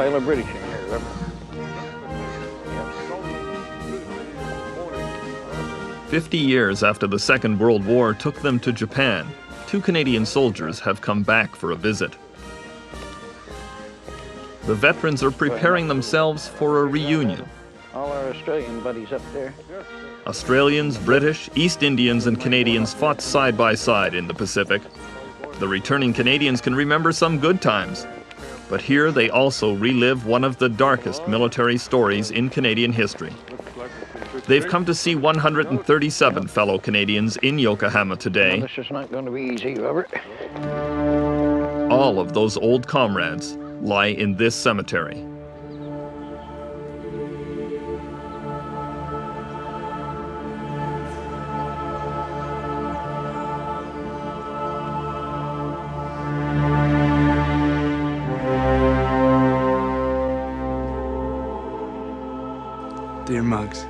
pile of British in here, remember? 50 years after the Second World War took them to Japan, 2 Canadian soldiers have come back for a visit. The veterans are preparing themselves for a reunion. All our Australian buddies up there. Australians, British, East Indians, and Canadians fought side by side in the Pacific. The returning Canadians can remember some good times, but here they also relive one of the darkest military stories in Canadian history. They've come to see 137 fellow Canadians in Yokohama today. This is not going to be easy, Robert. All of those old comrades lie in this cemetery. Dear Muggs,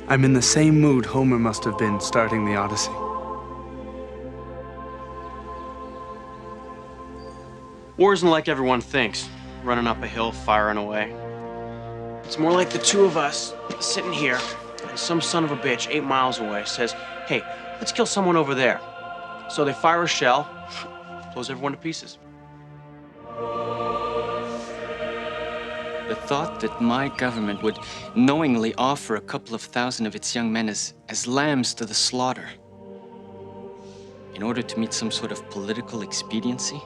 I'm in the same mood Homer must have been starting the Odyssey. War isn't like everyone thinks, running up a hill, firing away. It's more like the two of us sitting here, and some son of a bitch 8 miles away says, hey, let's kill someone over there. So they fire a shell, blows everyone to pieces. The thought that my government would knowingly offer a couple of thousand of its young men as lambs to the slaughter in order to meet some sort of political expediency?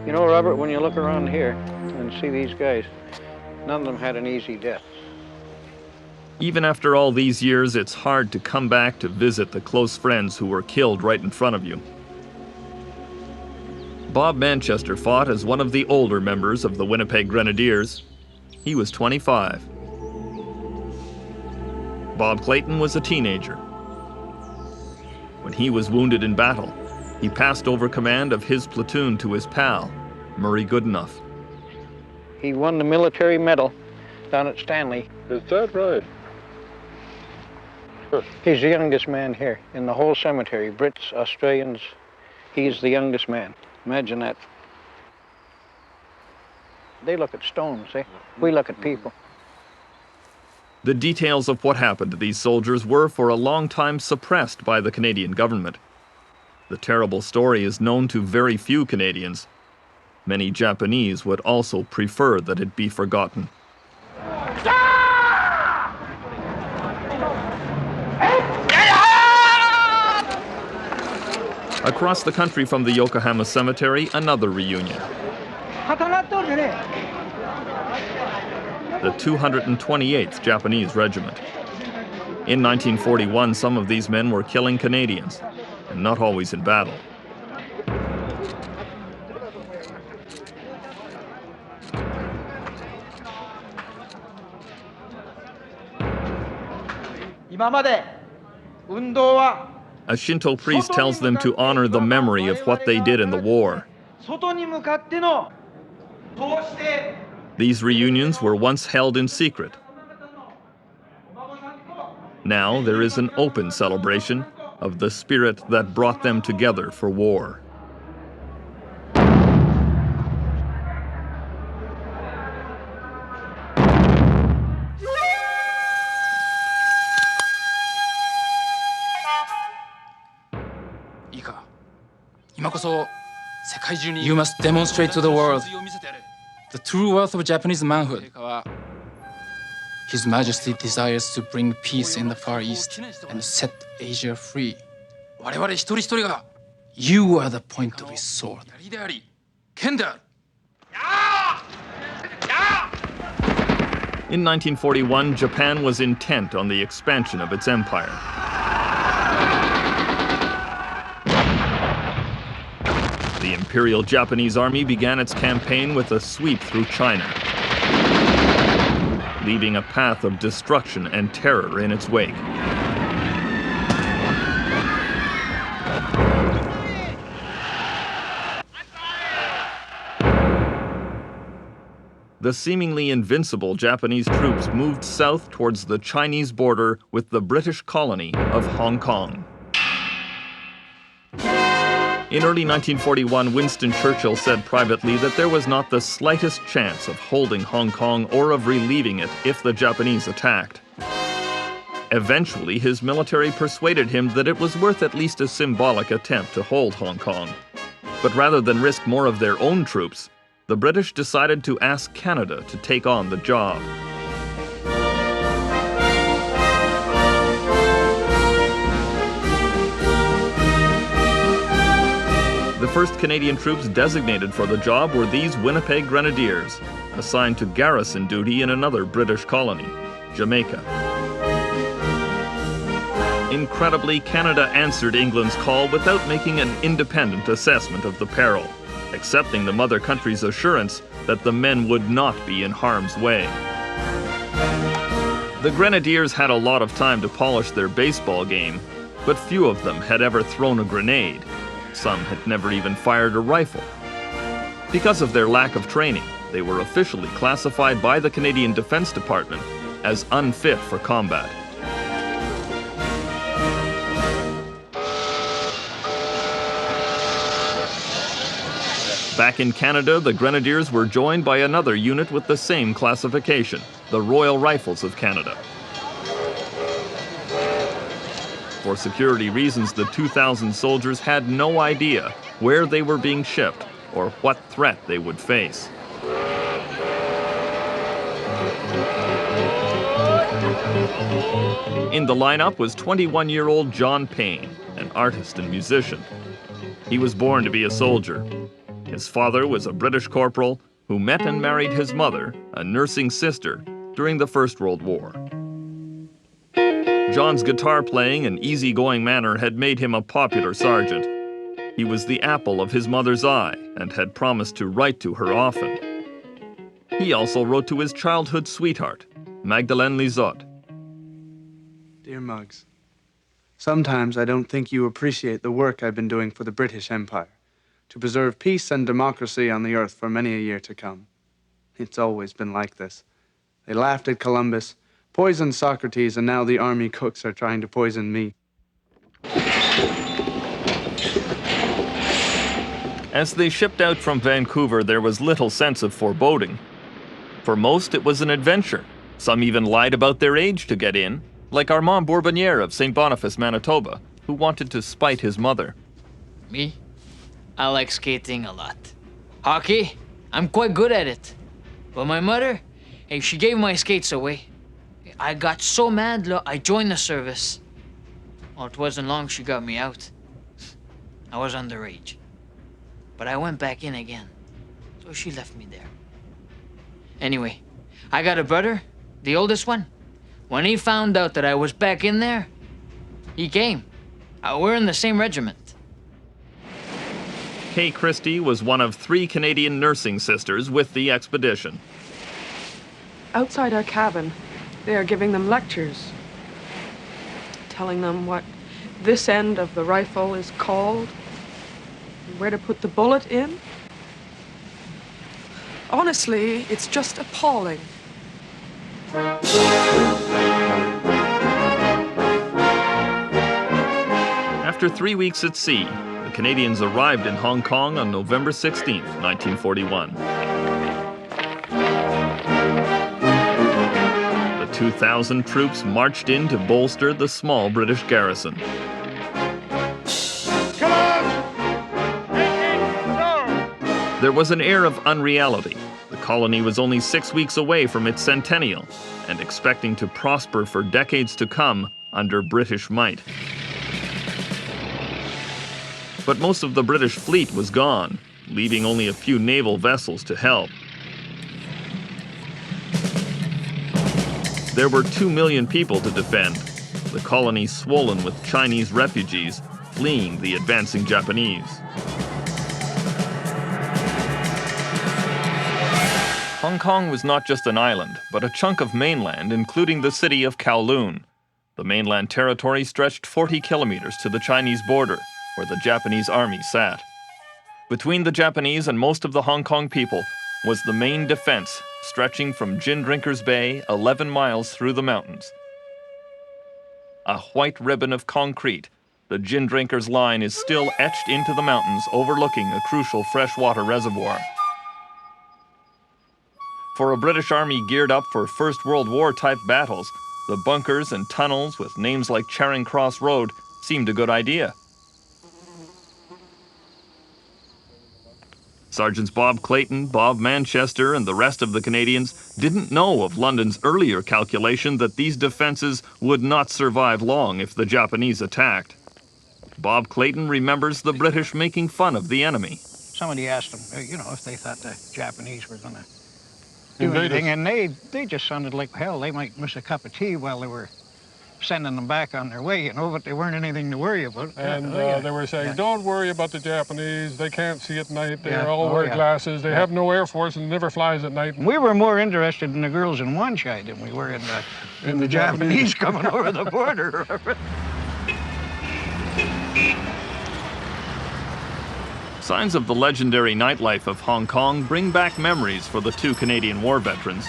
You know, Robert, when you look around here and see these guys, none of them had an easy death. Even after all these years, it's hard to come back to visit the close friends who were killed right in front of you. Bob Manchester fought as one of the older members of the Winnipeg Grenadiers. He was 25. Bob Clayton was a teenager. When he was wounded in battle, he passed over command of his platoon to his pal, Murray Goodenough. He won the military medal down at Stanley. Is that right? He's the youngest man here in the whole cemetery. Brits, Australians, he's the youngest man. Imagine that. They look at stones, eh? We look at people. The details of what happened to these soldiers were for a long time suppressed by the Canadian government. The terrible story is known to very few Canadians. Many Japanese would also prefer that it be forgotten. Across the country from the Yokohama cemetery, another reunion. The 228th Japanese Regiment. In 1941, some of these men were killing Canadians, and not always in battle. A Shinto priest tells them to honor the memory of what they did in the war. These reunions were once held in secret. Now there is an open celebration of the spirit that brought them together for war. You must demonstrate to the world the true worth of Japanese manhood. His Majesty desires to bring peace in the Far East and set Asia free. You are the point of his sword. In 1941, Japan was intent on the expansion of its empire. The Imperial Japanese Army began its campaign with a sweep through China, leaving a path of destruction and terror in its wake. The seemingly invincible Japanese troops moved south towards the Chinese border with the British colony of Hong Kong. In early 1941, Winston Churchill said privately that there was not the slightest chance of holding Hong Kong or of relieving it if the Japanese attacked. Eventually, his military persuaded him that it was worth at least a symbolic attempt to hold Hong Kong. But rather than risk more of their own troops, the British decided to ask Canada to take on the job. The first Canadian troops designated for the job were these Winnipeg Grenadiers, assigned to garrison duty in another British colony, Jamaica. Incredibly, Canada answered England's call without making an independent assessment of the peril, accepting the mother country's assurance that the men would not be in harm's way. The Grenadiers had a lot of time to polish their baseball game, but few of them had ever thrown a grenade. Some had never even fired a rifle. Because of their lack of training, they were officially classified by the Canadian Defense Department as unfit for combat. Back in Canada, the Grenadiers were joined by another unit with the same classification, the Royal Rifles of Canada. For security reasons, the 2,000 soldiers had no idea where they were being shipped or what threat they would face. In the lineup was 21-year-old John Payne, an artist and musician. He was born to be a soldier. His father was a British corporal who met and married his mother, a nursing sister, during the First World War. John's guitar playing and easygoing manner had made him a popular sergeant. He was the apple of his mother's eye and had promised to write to her often. He also wrote to his childhood sweetheart, Magdalene Lizotte. Dear Muggs, sometimes I don't think you appreciate the work I've been doing for the British Empire, to preserve peace and democracy on the earth for many a year to come. It's always been like this. They laughed at Columbus, poisoned Socrates, and now the army cooks are trying to poison me. As they shipped out from Vancouver, there was little sense of foreboding. For most, it was an adventure. Some even lied about their age to get in, like Armand Bourbonniere of St. Boniface, Manitoba, who wanted to spite his mother. Me? I like skating a lot. Hockey? I'm quite good at it. But my mother, hey, she gave my skates away. I got so mad, I joined the service. Well, it wasn't long she got me out. I was underage. But I went back in again. So she left me there. Anyway, I got a brother, the oldest one. When he found out that I was back in there, he came. We're in the same regiment. Kay Christie was one of 3 Canadian nursing sisters with the expedition. Outside our cabin, they are giving them lectures, telling them what this end of the rifle is called, and where to put the bullet in. Honestly, it's just appalling. After 3 weeks at sea, the Canadians arrived in Hong Kong on November 16, 1941. The 2,000 troops marched in to bolster the small British garrison. There was an air of unreality. The colony was only 6 weeks away from its centennial and expecting to prosper for decades to come under British might. But most of the British fleet was gone, leaving only a few naval vessels to help. There were 2 million people to defend, the colony swollen with Chinese refugees fleeing the advancing Japanese. Hong Kong was not just an island, but a chunk of mainland, including the city of Kowloon. The mainland territory stretched 40 kilometers to the Chinese border, where the Japanese army sat. Between the Japanese and most of the Hong Kong people was the main defense, stretching from Gin Drinkers Bay 11 miles through the mountains. A white ribbon of concrete The gin drinkers' line is still etched into the mountains, overlooking a crucial freshwater reservoir. For a British army geared up for First World War type battles, the bunkers and tunnels with names like Charing Cross Road seemed a good idea. Sergeants Bob Clayton, Bob Manchester, and the rest of the Canadians didn't know of London's earlier calculation that these defenses would not survive long if the Japanese attacked. Bob Clayton remembers the British making fun of the enemy. Somebody asked them, if they thought the Japanese were going to do anything, and they just sounded like hell. They might miss a cup of tea while they were sending them back on their way, but they weren't anything to worry about. And they were saying, don't worry about the Japanese. They can't see at night. They all wear yeah. glasses. They have no Air Force and never flies at night. We were more interested in the girls in Wanchai than we were in the Japanese coming over the border. Signs of the legendary nightlife of Hong Kong bring back memories for the two Canadian war veterans.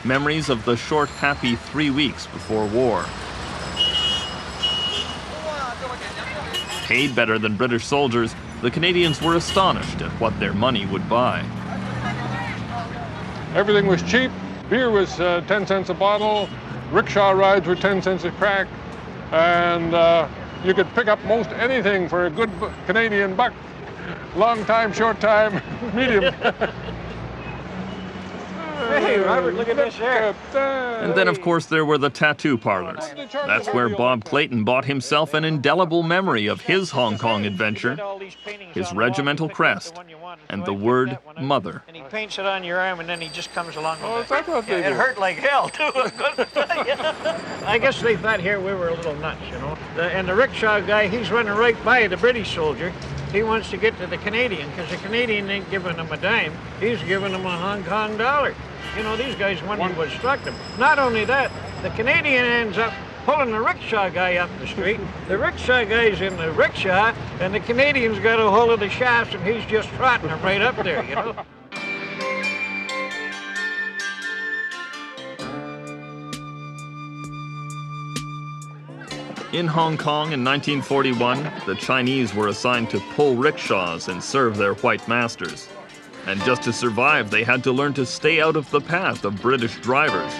Memories of the short, happy 3 weeks before war. Paid better than British soldiers, the Canadians were astonished at what their money would buy. Everything was cheap. Beer was 10 cents a bottle. Rickshaw rides were 10 cents a crack. And you could pick up most anything for a good Canadian buck. Long time, short time, medium. Hey, Robert, look at this here. And then, of course, there were the tattoo parlors. That's where Bob Clayton bought himself an indelible memory of his Hong Kong adventure, his regimental crest, and the word mother. And he paints it on your arm, and then he just comes along with it. It hurt like hell, too. I guess they thought here we were a little nuts, And the rickshaw guy, he's running right by the British soldier. He wants to get to the Canadian, because the Canadian ain't giving him a dime. He's giving him a Hong Kong dollar. These guys wondered what struck them. Not only that, the Canadian ends up pulling the rickshaw guy up the street. The rickshaw guy's in the rickshaw, and the Canadian's got a hold of the shafts, and he's just trotting him right up there, In Hong Kong in 1941, the Chinese were assigned to pull rickshaws and serve their white masters. And just to survive, they had to learn to stay out of the path of British drivers.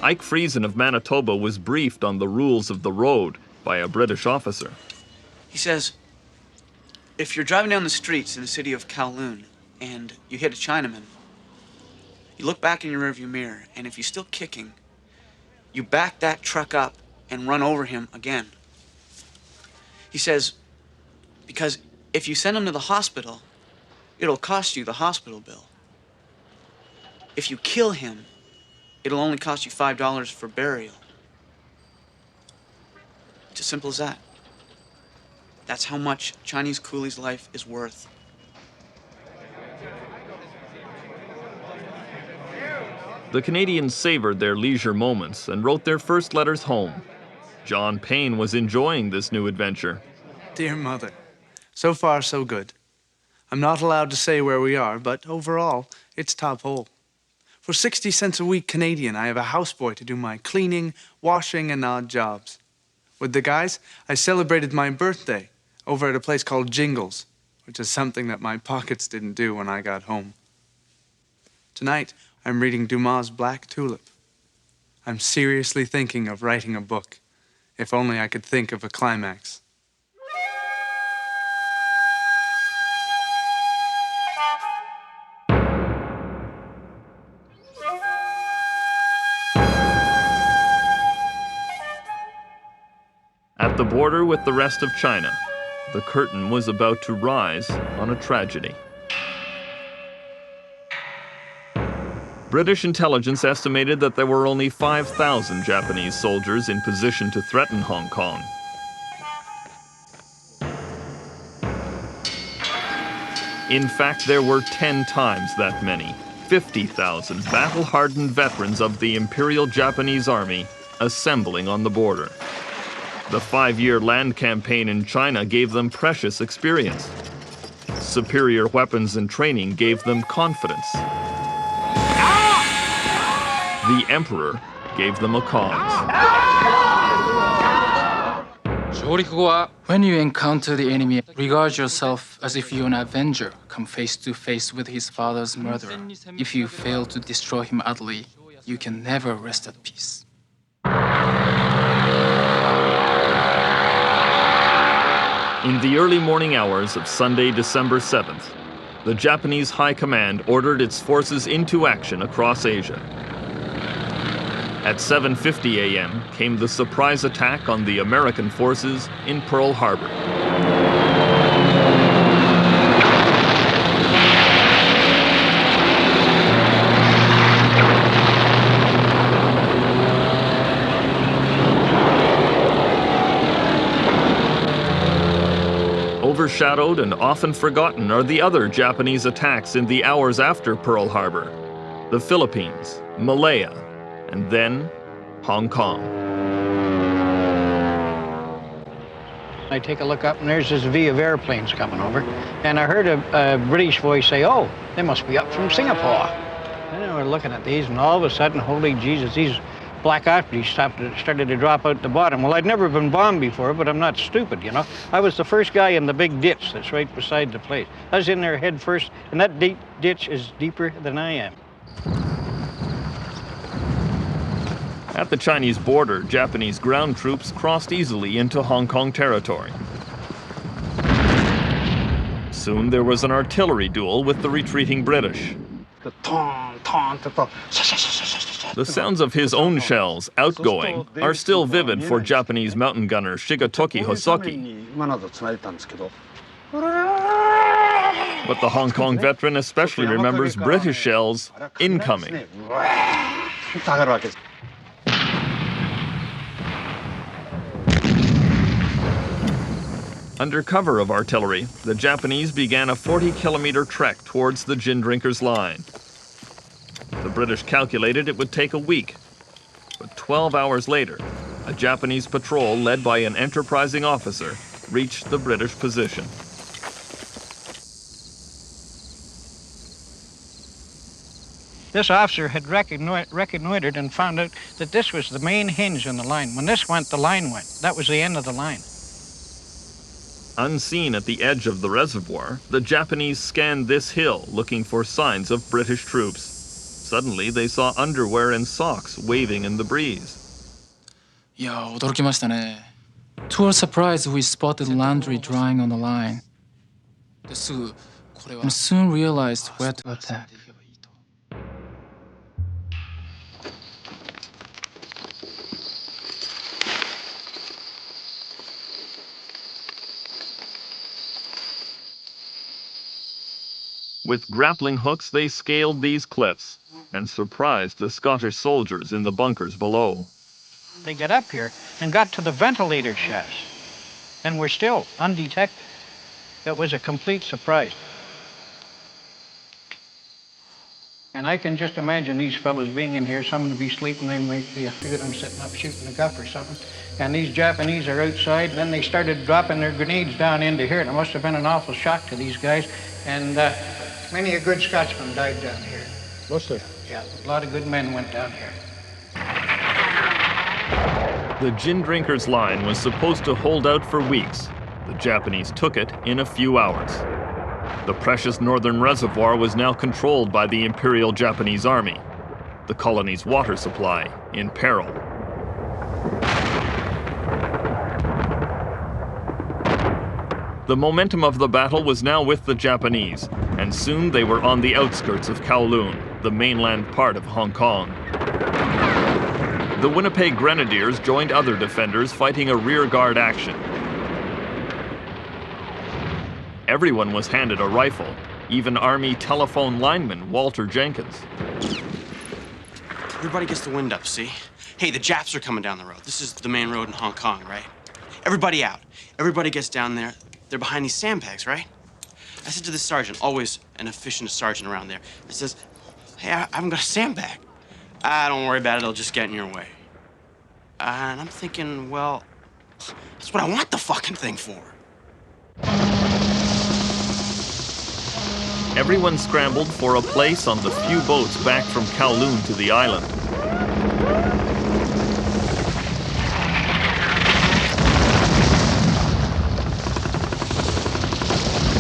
Ike Friesen of Manitoba was briefed on the rules of the road by a British officer. He says, if you're driving down the streets in the city of Kowloon and you hit a Chinaman, you look back in your rearview mirror, and if he's still kicking, you back that truck up and run over him again. He says, because if you send him to the hospital, it'll cost you the hospital bill. If you kill him, it'll only cost you $5 for burial. It's as simple as that. That's how much Chinese coolie's life is worth. The Canadians savored their leisure moments and wrote their first letters home. John Payne was enjoying this new adventure. Dear Mother, so far so good. I'm not allowed to say where we are, but overall, it's top hole. For 60 cents a week Canadian, I have a houseboy to do my cleaning, washing, and odd jobs. With the guys, I celebrated my birthday over at a place called Jingles, which is something that my pockets didn't do when I got home. Tonight, I'm reading Dumas' Black Tulip. I'm seriously thinking of writing a book. If only I could think of a climax. At the border with the rest of China, the curtain was about to rise on a tragedy. British intelligence estimated that there were only 5,000 Japanese soldiers in position to threaten Hong Kong. In fact, there were 10 times that many, 50,000 battle-hardened veterans of the Imperial Japanese Army assembling on the border. The 5-year land campaign in China gave them precious experience. Superior weapons and training gave them confidence. The Emperor gave them a cause. When you encounter the enemy, regard yourself as if you're an avenger, come face to face with his father's murderer. If you fail to destroy him utterly, you can never rest at peace. In the early morning hours of Sunday, December 7th, the Japanese High Command ordered its forces into action across Asia. At 7:50 a.m. came the surprise attack on the American forces in Pearl Harbor. Overshadowed and often forgotten are the other Japanese attacks in the hours after Pearl Harbor: the Philippines, Malaya, and then Hong Kong. I take a look up, and there's this V of airplanes coming over, and I heard a British voice say, "Oh, they must be up from Singapore." And we're looking at these, and all of a sudden, holy Jesus, these black eyes started to drop out the bottom. Well, I'd never been bombed before, but I'm not stupid, you know. I was the first guy in the big ditch that's right beside the place. I was in there head first, and that ditch is deeper than I am. At the Chinese border, Japanese ground troops crossed easily into Hong Kong territory. Soon there was an artillery duel with the retreating British. The sounds of his own shells, outgoing, are still vivid for Japanese mountain gunner Shigetoki Hosoki. But the Hong Kong veteran especially remembers British shells incoming. Under cover of artillery, the Japanese began a 40-kilometer trek towards the gin drinkers' line. The British calculated it would take a week, but 12 hours later, a Japanese patrol led by an enterprising officer reached the British position. This officer had reconnoitered and found out that this was the main hinge in the line. When this went, the line went. That was the end of the line. Unseen at the edge of the reservoir, the Japanese scanned this hill looking for signs of British troops. Suddenly, they saw underwear and socks waving in the breeze. 야, 驚きましたね. To our surprise, we spotted laundry drying on the line. And soon realized where to attack. With grappling hooks, they scaled these cliffs and surprised the Scottish soldiers in the bunkers below. They got up here and got to the ventilator shafts, and were still undetected. It was a complete surprise. And I can just imagine these fellows being in here, some would be sleeping, they might be a few of them sitting up shooting a guff or something. And these Japanese are outside, and then they started dropping their grenades down into here. And it must have been an awful shock to these guys. And many a good Scotsman died down here. Was there? Yeah, a lot of good men went down here. The gin drinkers' line was supposed to hold out for weeks. The Japanese took it in a few hours. The precious northern reservoir was now controlled by the Imperial Japanese Army. The colony's water supply in peril. The momentum of the battle was now with the Japanese, and soon they were on the outskirts of Kowloon, the mainland part of Hong Kong. The Winnipeg Grenadiers joined other defenders fighting a rearguard action. Everyone was handed a rifle, even Army telephone lineman Walter Jenkins. Everybody gets the wind up, see? Hey, the Japs are coming down the road. This is the main road in Hong Kong, right? Everybody out. Everybody gets down there. They're behind these sandbags, right? I said to the sergeant, always an efficient sergeant around there, I says, hey, I haven't got a sandbag. Don't worry about it, it'll just get in your way. And I'm thinking, well, that's what I want the fucking thing for. Everyone scrambled for a place on the few boats back from Kowloon to the island.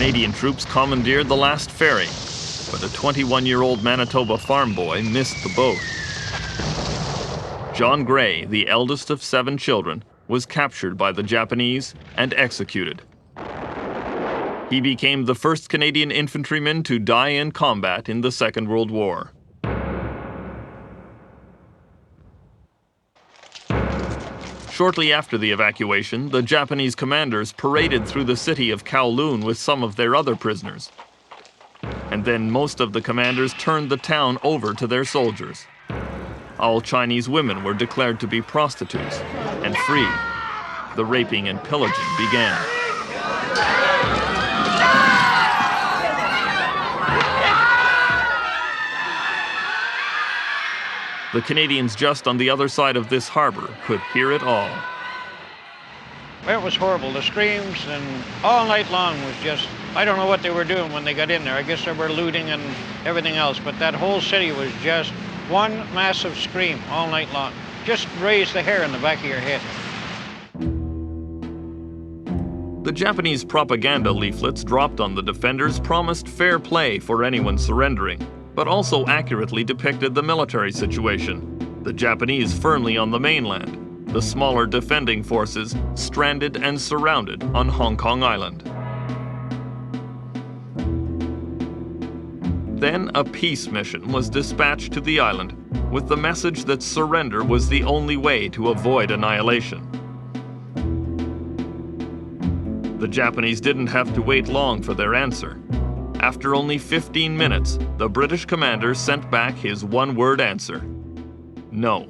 Canadian troops commandeered the last ferry, but a 21-year-old Manitoba farm boy missed the boat. John Gray, the eldest of 7 children, was captured by the Japanese and executed. He became the first Canadian infantryman to die in combat in the Second World War. Shortly after the evacuation, the Japanese commanders paraded through the city of Kowloon with some of their other prisoners. And then most of the commanders turned the town over to their soldiers. All Chinese women were declared to be prostitutes and free. The raping and pillaging began. The Canadians just on the other side of this harbor could hear it all. It was horrible. The screams and all night long was just, I don't know what they were doing when they got in there. I guess they were looting and everything else, but that whole city was just one massive scream all night long. Just raised the hair in the back of your head. The Japanese propaganda leaflets dropped on the defenders promised fair play for anyone surrendering, but also accurately depicted the military situation. The Japanese firmly on the mainland, the smaller defending forces stranded and surrounded on Hong Kong Island. Then a peace mission was dispatched to the island with the message that surrender was the only way to avoid annihilation. The Japanese didn't have to wait long for their answer. After only 15 minutes, the British commander sent back his one-word answer: no.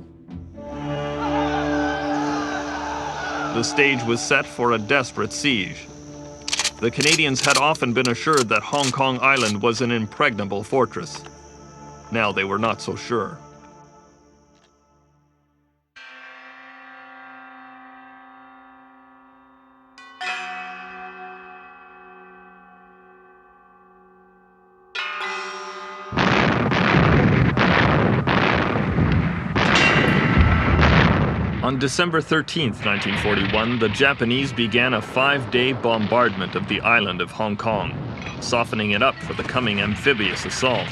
The stage was set for a desperate siege. The Canadians had often been assured that Hong Kong Island was an impregnable fortress. Now they were not so sure. On December 13, 1941, the Japanese began a 5-day bombardment of the island of Hong Kong, softening it up for the coming amphibious assault.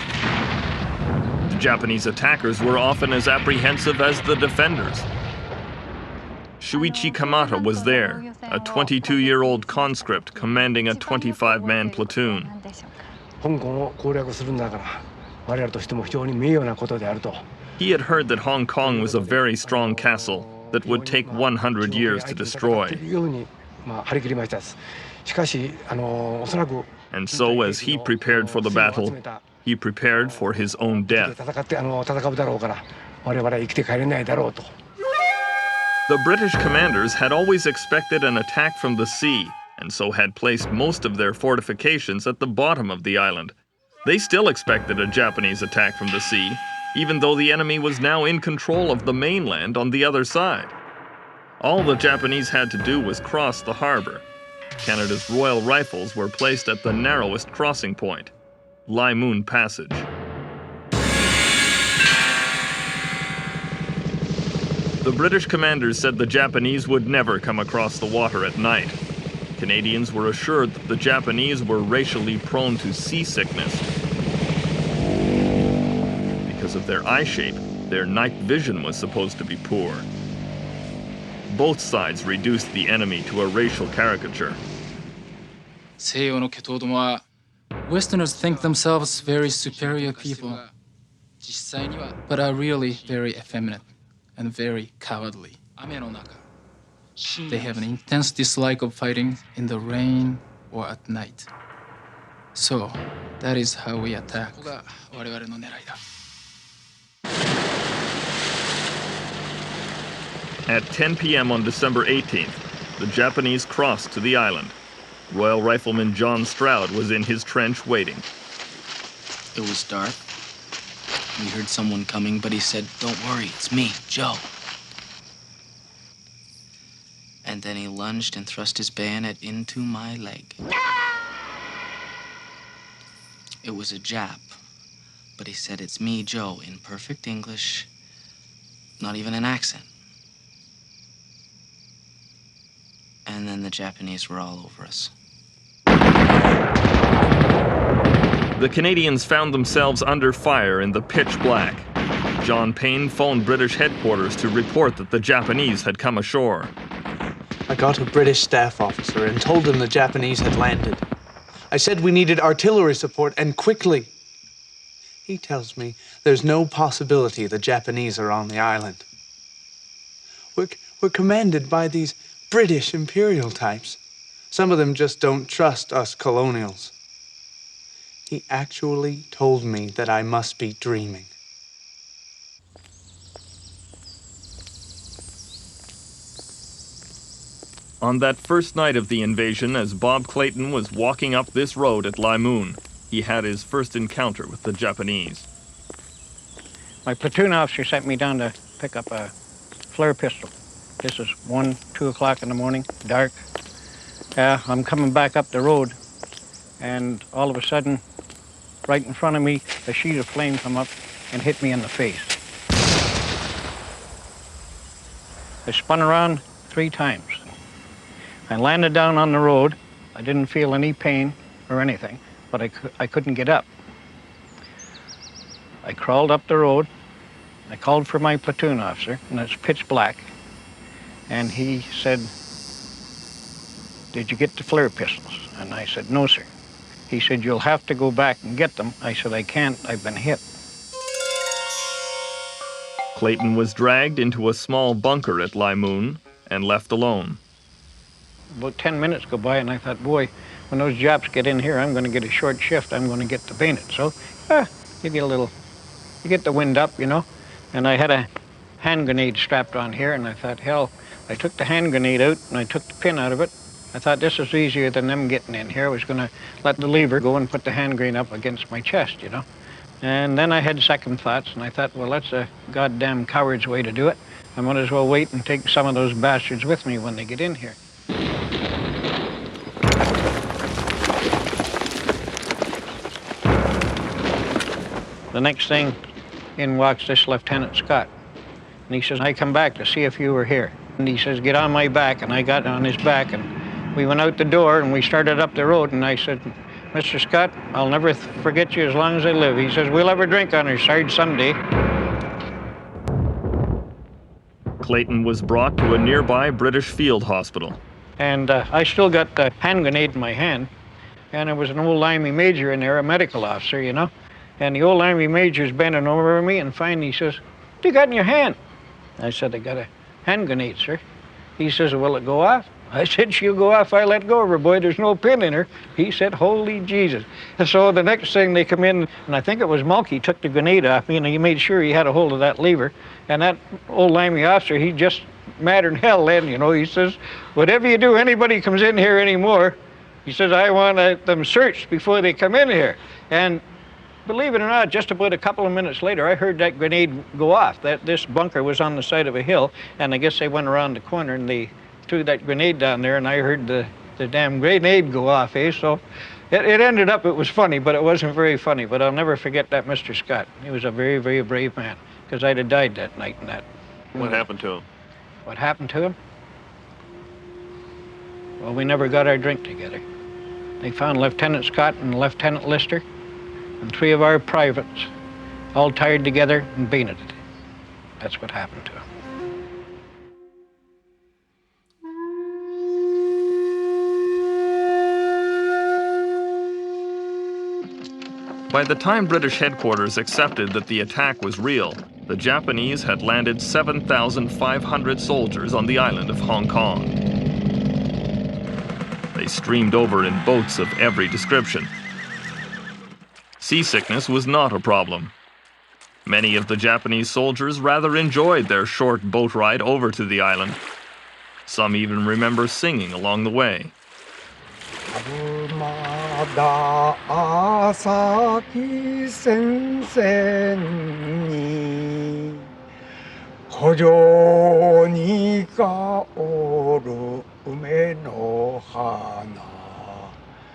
The Japanese attackers were often as apprehensive as the defenders. Shuichi Kamata was there, a 22-year-old conscript commanding a 25-man platoon. He had heard that Hong Kong was a very strong castle that would take 100 years to destroy. And so, as he prepared for the battle, he prepared for his own death. The British commanders had always expected an attack from the sea, and so had placed most of their fortifications at the bottom of the island. They still expected a Japanese attack from the sea, even though the enemy was now in control of the mainland on the other side. All the Japanese had to do was cross the harbor. Canada's Royal Rifles were placed at the narrowest crossing point, Lai Moon Passage. The British commanders said the Japanese would never come across the water at night. Canadians were assured that the Japanese were racially prone to seasickness. Because of their eye shape, their night vision was supposed to be poor. Both sides reduced the enemy to a racial caricature. Westerners think themselves very superior people, but are really very effeminate and very cowardly. They have an intense dislike of fighting in the rain or at night. So, that is how we attack. At 10 p.m. on December 18th, the Japanese crossed to the island. Royal Rifleman John Stroud was in his trench waiting. It was dark. We heard someone coming, but he said, "Don't worry, it's me, Joe." And then he lunged and thrust his bayonet into my leg. It was a Jap, but he said, "It's me, Joe," in perfect English, not even an accent. And then the Japanese were all over us. The Canadians found themselves under fire in the pitch black. John Payne phoned British headquarters to report that the Japanese had come ashore. I got a British staff officer and told him the Japanese had landed. I said we needed artillery support, and quickly. He tells me there's no possibility the Japanese are on the island. We're commanded by these British imperial types. Some of them just don't trust us colonials. He actually told me that I must be dreaming. On that first night of the invasion, as Bob Clayton was walking up this road at Limoon, he had his first encounter with the Japanese. My platoon officer sent me down to pick up a flare pistol. This is 1, 2 o'clock in the morning, dark. I'm coming back up the road, and all of a sudden, right in front of me, a sheet of flame come up and hit me in the face. I spun around 3 times. I landed down on the road. I didn't feel any pain or anything, but I couldn't get up. I crawled up the road. I called for my platoon officer, and it's pitch black. And he said, "Did you get the flare pistols?" And I said, "No, sir." He said, "You'll have to go back and get them." I said, "I can't, I've been hit." Clayton was dragged into a small bunker at Limoon and left alone. About 10 minutes go by, and I thought, boy, when those Japs get in here, I'm going to get a short shift. I'm going to get the bayonet. So, you get the wind up, you know. And I had a hand grenade strapped on here, and I thought, hell, I took the hand grenade out, and I took the pin out of it. I thought this was easier than them getting in here. I was going to let the lever go and put the hand grenade up against my chest, you know. And then I had second thoughts, and I thought, well, that's a goddamn coward's way to do it. I might as well wait and take some of those bastards with me when they get in here. The next thing, in walks this Lieutenant Scott. And he says, "I come back to see if you were here." And he says, "Get on my back." And I got on his back, and we went out the door, and we started up the road. And I said, "Mr. Scott, I'll never forget you as long as I live." He says, "We'll have a drink on our side someday." Clayton was brought to a nearby British field hospital. And I still got the hand grenade in my hand. And there was an old Army major in there, a medical officer, you know. And the old Army major's bending over me, and finally he says, "What do you got in your hand?" I said, "I got a hand grenade, sir." He says, "Will it go off?" I said, "She'll go off. I let go of her, boy. There's no pin in her." He said, "Holy Jesus." And so the next thing they come in, and I think it was Mulkey, took the grenade off me, and he made sure he had a hold of that lever. And that old Army officer, he just madder than hell then, you know. He says, "Whatever you do, anybody comes in here anymore," he says, "I want them searched before they come in here." And believe it or not, just about a couple of minutes later, I heard that grenade go off. This bunker was on the side of a hill, and I guess they went around the corner and they threw that grenade down there, and I heard the damn grenade go off, eh? So it ended up, it was funny, but it wasn't very funny. But I'll never forget that Mr. Scott. He was a very, very brave man, because I'd have died that night in that. What happened to him? What happened to him? Well, we never got our drink together. They found Lieutenant Scott and Lieutenant Lister and 3 of our privates all tied together and bayoneted. That's what happened to him. By the time British headquarters accepted that the attack was real, the Japanese had landed 7,500 soldiers on the island of Hong Kong. They streamed over in boats of every description. Seasickness was not a problem. Many of the Japanese soldiers rather enjoyed their short boat ride over to the island. Some even remember singing along the way.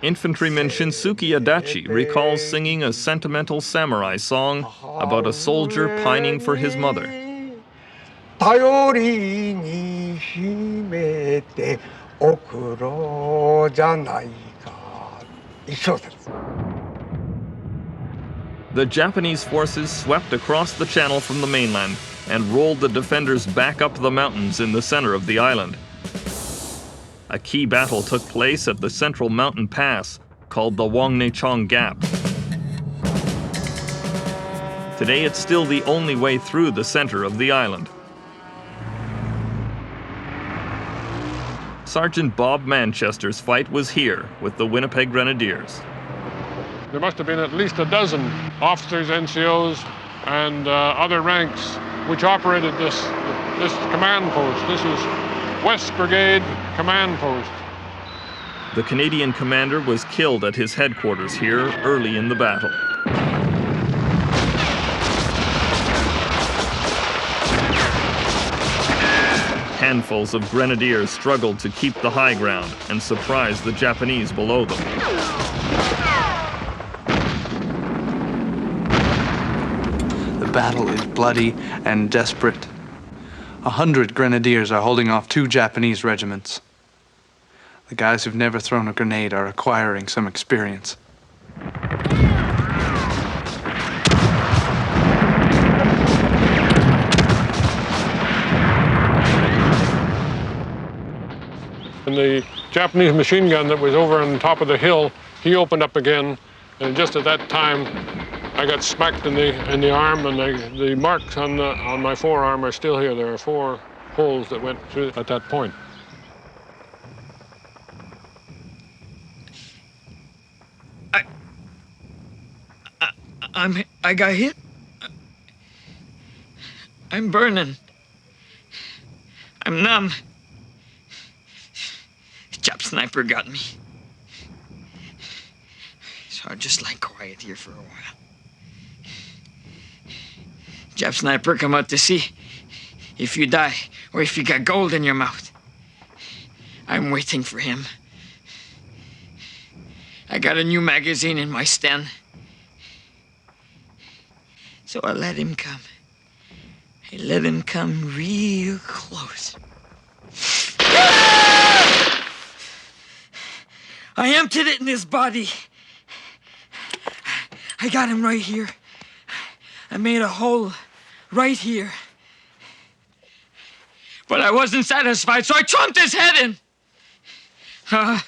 Infantryman Shinsuke Adachi recalls singing a sentimental samurai song about a soldier pining for his mother. The Japanese forces swept across the channel from the mainland and rolled the defenders back up the mountains in the center of the island. A key battle took place at the central mountain pass called the WWII Gap. Today it's still the only way through the center of the island. Sergeant Bob Manchester's fight was here with the Winnipeg Grenadiers. There must have been at least a dozen officers, NCOs, and other ranks which operated this command post. This is West Brigade Command Post. The Canadian commander was killed at his headquarters here early in the battle. Handfuls of grenadiers struggled to keep the high ground and surprise the Japanese below them. The battle is bloody and desperate. 100 grenadiers are holding off 2 Japanese regiments. The guys who've never thrown a grenade are acquiring some experience. And the Japanese machine gun that was over on top of the hill, he opened up again, and just at that time, I got smacked in the arm, and the marks on my forearm are still here. There are 4 holes that went through at that point. I got hit. I'm burning. I'm numb. Jap sniper got me. So I'll just lie quiet here for a while. Jap sniper come out to see if you die or if you got gold in your mouth. I'm waiting for him. I got a new magazine in my stand. So I let him come. I let him come real close. I emptied it in his body. I got him right here. I made a hole right here. But I wasn't satisfied, so I trumped his head in.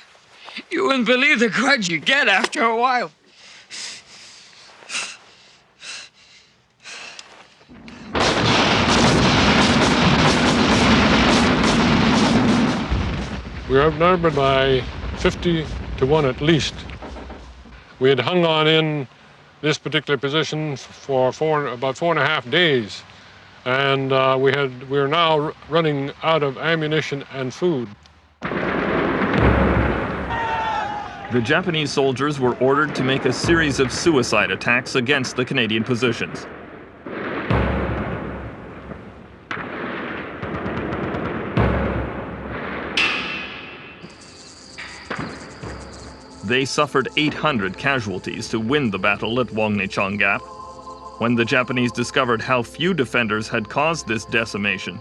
You wouldn't believe the grudge you get after a while. We were outnumbered by 50 to 1 at least. We had hung on in this particular position for about 4.5 days, and we were now running out of ammunition and food. The Japanese soldiers were ordered to make a series of suicide attacks against the Canadian positions. They suffered 800 casualties to win the battle at WWII Gap. When the Japanese discovered how few defenders had caused this decimation,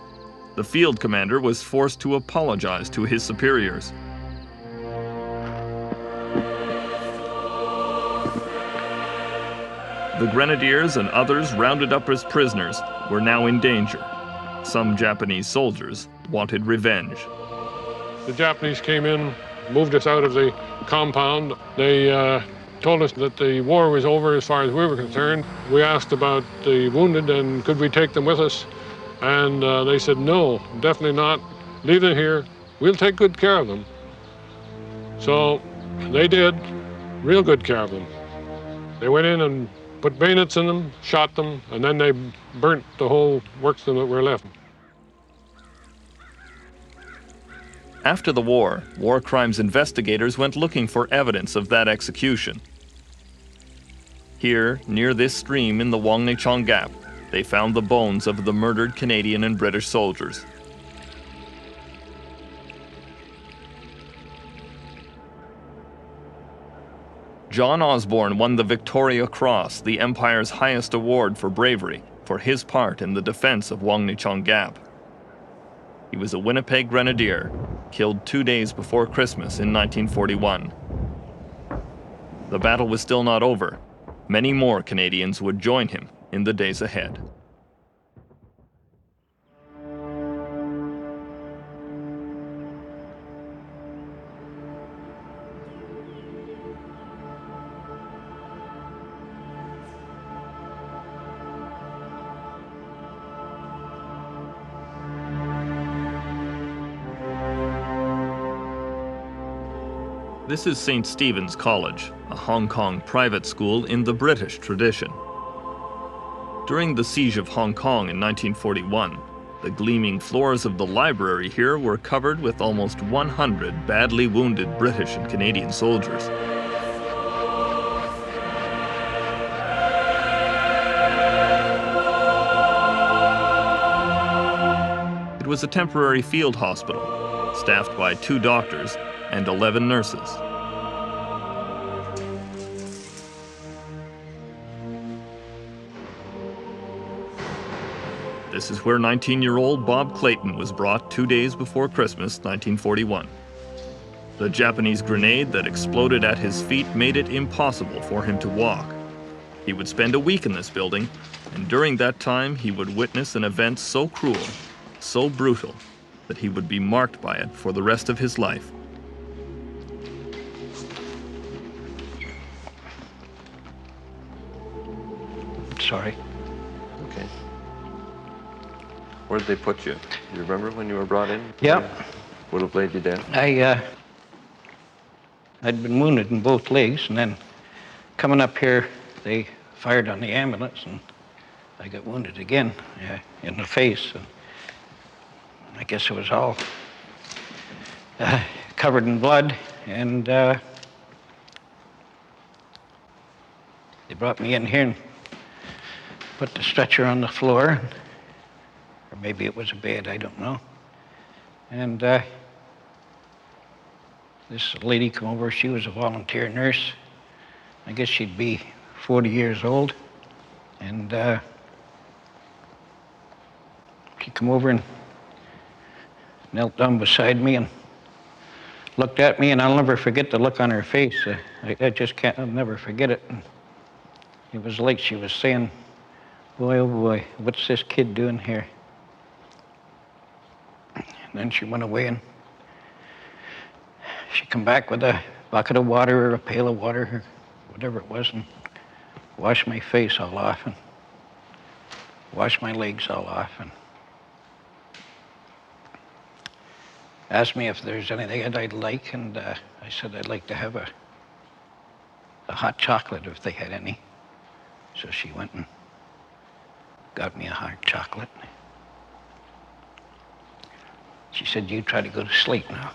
the field commander was forced to apologize to his superiors. The grenadiers and others rounded up as prisoners were now in danger. Some Japanese soldiers wanted revenge. The Japanese came in, moved us out of the compound. They told us that the war was over as far as we were concerned. We asked about the wounded and could we take them with us? And they said, no, definitely not. Leave them here. We'll take good care of them. So they did real good care of them. They went in and put bayonets in them, shot them, and then they burnt the whole works that were left. After the war crimes investigators went looking for evidence of that execution. Here, near this stream in the WWII Gap, they found the bones of the murdered Canadian and British soldiers. John Osborne won the Victoria Cross, the Empire's highest award for bravery, for his part in the defense of WWII Gap. He was a Winnipeg Grenadier, killed 2 days before Christmas in 1941. The battle was still not over, Many more Canadians would join him in the days ahead. This is St. Stephen's College, a Hong Kong private school in the British tradition. During the siege of Hong Kong in 1941, the gleaming floors of the library here were covered with almost 100 badly wounded British and Canadian soldiers. It was a temporary field hospital, staffed by 2 doctors and 11 nurses. This is where 19-year-old Bob Clayton was brought 2 days before Christmas, 1941. The Japanese grenade that exploded at his feet made it impossible for him to walk. He would spend a week in this building, and during that time he would witness an event so cruel, so brutal, that he would be marked by it for the rest of his life. Sorry. Okay. Where did they put you? You remember when you were brought in? Yeah. Would have laid you down? I'd been wounded in both legs, and then coming up here, they fired on the ambulance, and I got wounded again in the face. And I guess it was all covered in blood, and they brought me in here and put the stretcher on the floor, or maybe it was a bed, I don't know. And this lady come over, she was a volunteer nurse. I guess she'd be 40 years old. And she come over and knelt down beside me and looked at me, and I'll never forget the look on her face. I just can't, I'll never forget it. And it was like she was saying, boy, oh boy, what's this kid doing here? And then she went away, and she come back with a bucket of water or a pail of water or whatever it was, and washed my face all off and washed my legs all off and asked me if there's anything that I'd like, and I said I'd like to have a hot chocolate if they had any. So she went and got me a hot chocolate. She said, you try to go to sleep now.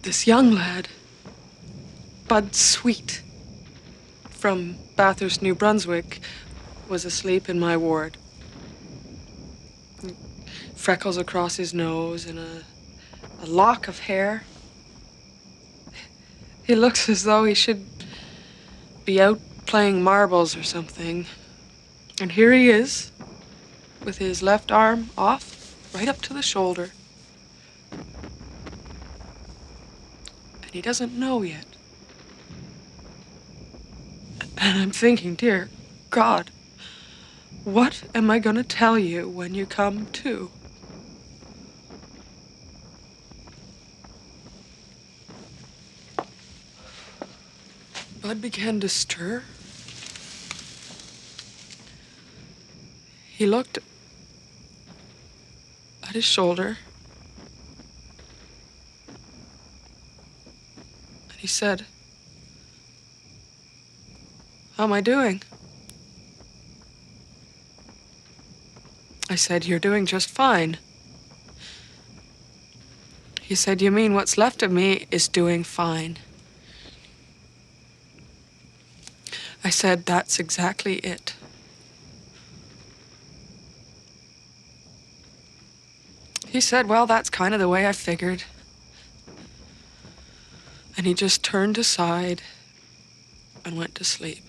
This young lad, Bud Sweet, from Bathurst, New Brunswick, was asleep in my ward. Freckles across his nose and a lock of hair. He looks as though he should be out playing marbles or something. And here he is, with his left arm off, right up to the shoulder. And he doesn't know yet. And I'm thinking, dear God, what am I gonna tell you when you come to? Bud began to stir. He looked at his shoulder. And he said, how am I doing? I said, you're doing just fine. He said, you mean what's left of me is doing fine? I said, that's exactly it. He said, well, that's kind of the way I figured. And he just turned aside and went to sleep.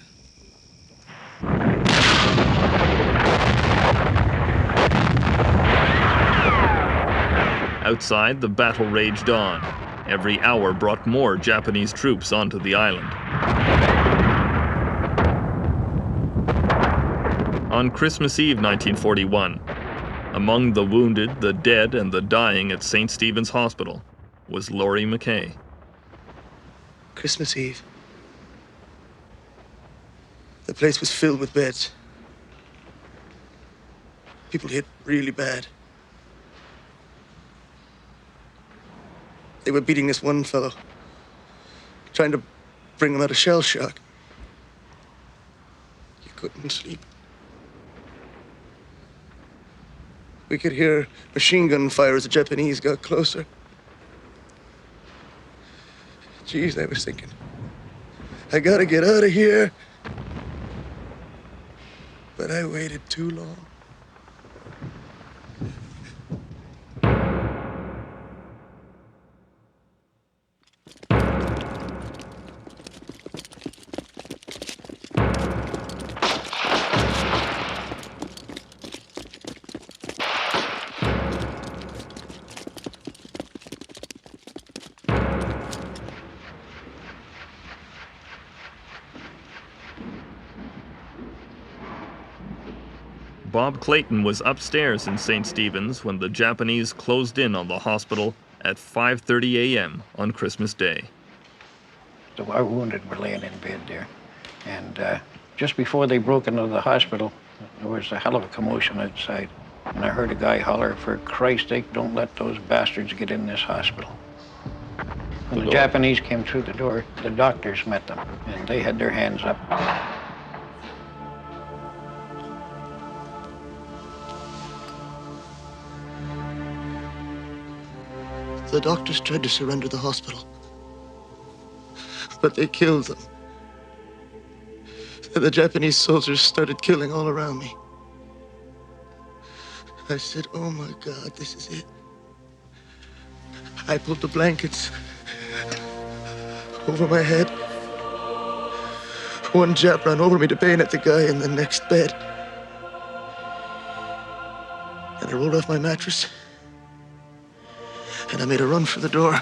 Outside, the battle raged on. Every hour brought more Japanese troops onto the island. On Christmas Eve 1941, among the wounded, the dead, and the dying at St. Stephen's Hospital was Laurie McKay. Christmas Eve. The place was filled with beds. People hit really bad. They were beating this one fellow, trying to bring him out of shell shock. He couldn't sleep. We could hear machine gun fire as the Japanese got closer. Geez, I was thinking, I gotta get out of here. But I waited too long. Bob Clayton was upstairs in St. Stephen's when the Japanese closed in on the hospital at 5:30 a.m. on Christmas Day. So our wounded were laying in bed there. And just before they broke into the hospital, there was a hell of a commotion outside. And I heard a guy holler, "For Christ's sake, don't let those bastards get in this hospital." When the Japanese came through the door, the doctors met them, and they had their hands up. The doctors tried to surrender the hospital, but they killed them. And the Japanese soldiers started killing all around me. I said, oh my God, this is it. I pulled the blankets over my head. One Jap ran over me to bayonet the guy in the next bed. And I rolled off my mattress. And I made a run for the door.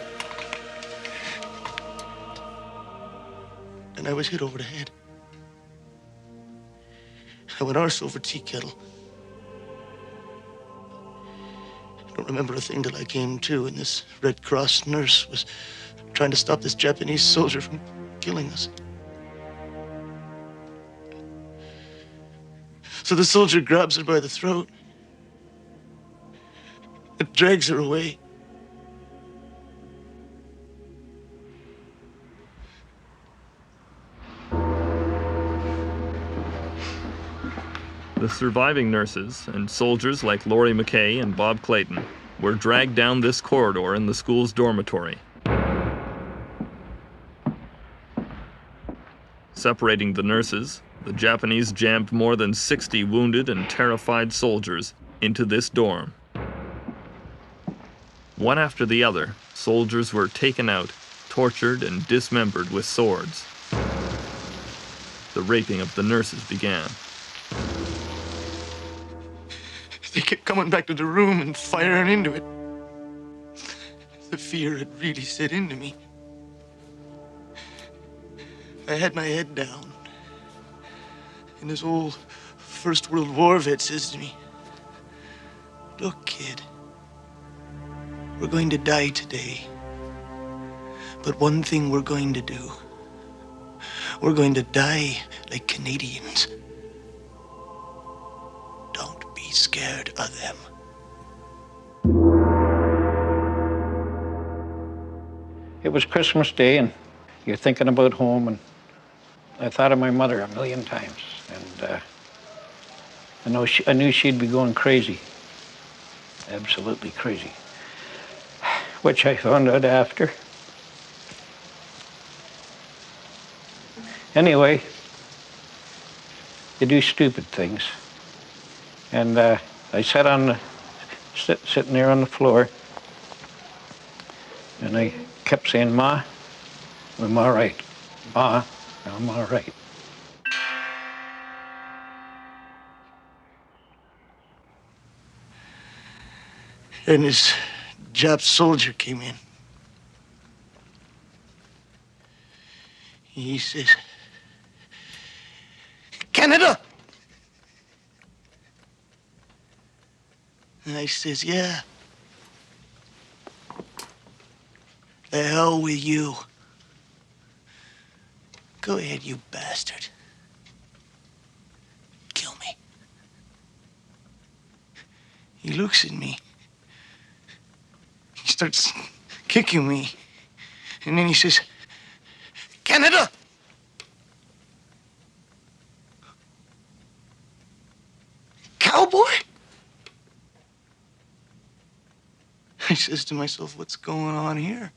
And I was hit over the head. I went arse over tea kettle. I don't remember a thing till I came to, and this Red Cross nurse was trying to stop this Japanese soldier from killing us. So the soldier grabs her by the throat and drags her away. The surviving nurses and soldiers like Laurie McKay and Bob Clayton were dragged down this corridor in the school's dormitory. Separating the nurses, the Japanese jammed more than 60 wounded and terrified soldiers into this dorm. One after the other, soldiers were taken out, tortured and dismembered with swords. The raping of the nurses began. They kept coming back to the room and firing into it. The fear had really set into me. I had my head down. And this old First World War vet says to me, look, kid, we're going to die today. But one thing we're going to do, we're going to die like Canadians. Don't be scared of them. It was Christmas Day, and you're thinking about home, and I thought of my mother a million times, and I knew she'd be going crazy, absolutely crazy, which I found out after. Anyway, you do stupid things, and I sat on sitting there on the floor, and I kept saying, Ma, I'm all right. Ma, I'm all right. And this Jap soldier came in. He says, Canada! And I says, yeah. The hell with you. Go ahead, you bastard. Kill me. He looks at me. He starts kicking me. And then he says, Canada! Cowboy? I says to myself, what's going on here?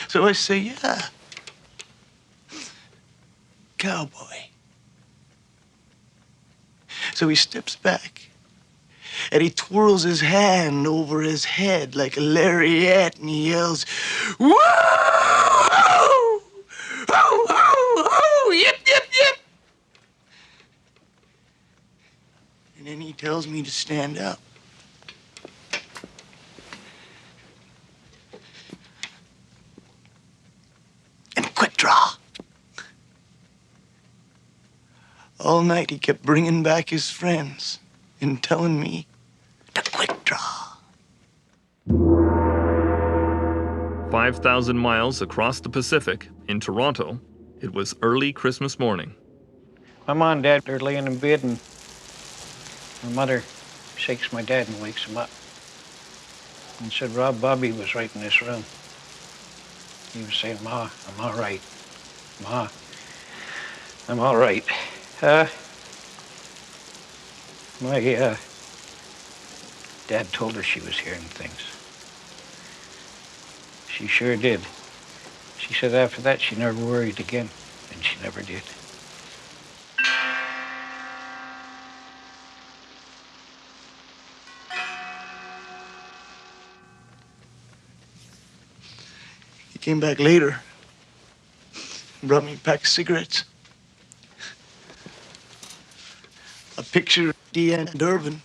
So I say, yeah. Cowboy. So he steps back and he twirls his hand over his head like a lariat and he yells, whoa! Oh, oh, oh, yip, yip, yip. And then he tells me to stand up. And quit draw. All night he kept bringing back his friends and telling me to quit draw. 5,000 miles across the Pacific, in Toronto, it was early Christmas morning. My mom and dad are laying in bed, and my mother shakes my dad and wakes him up and said, Rob, Bobby was right in this room. He was saying, Ma, I'm all right. Ma, I'm all right. My dad told her she was hearing things. She sure did. She said after that she never worried again, and she never did. He came back later and brought me a pack of cigarettes. A picture of Deanne Durbin,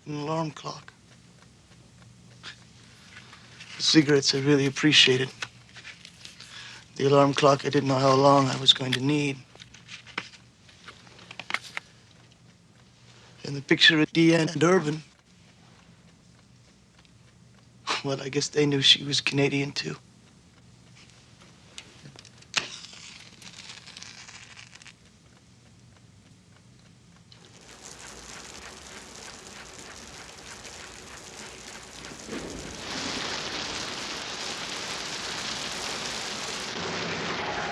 an alarm clock. The cigarettes I really appreciated. The alarm clock, I didn't know how long I was going to need. And the picture of Deanne Durbin, well, I guess they knew she was Canadian too.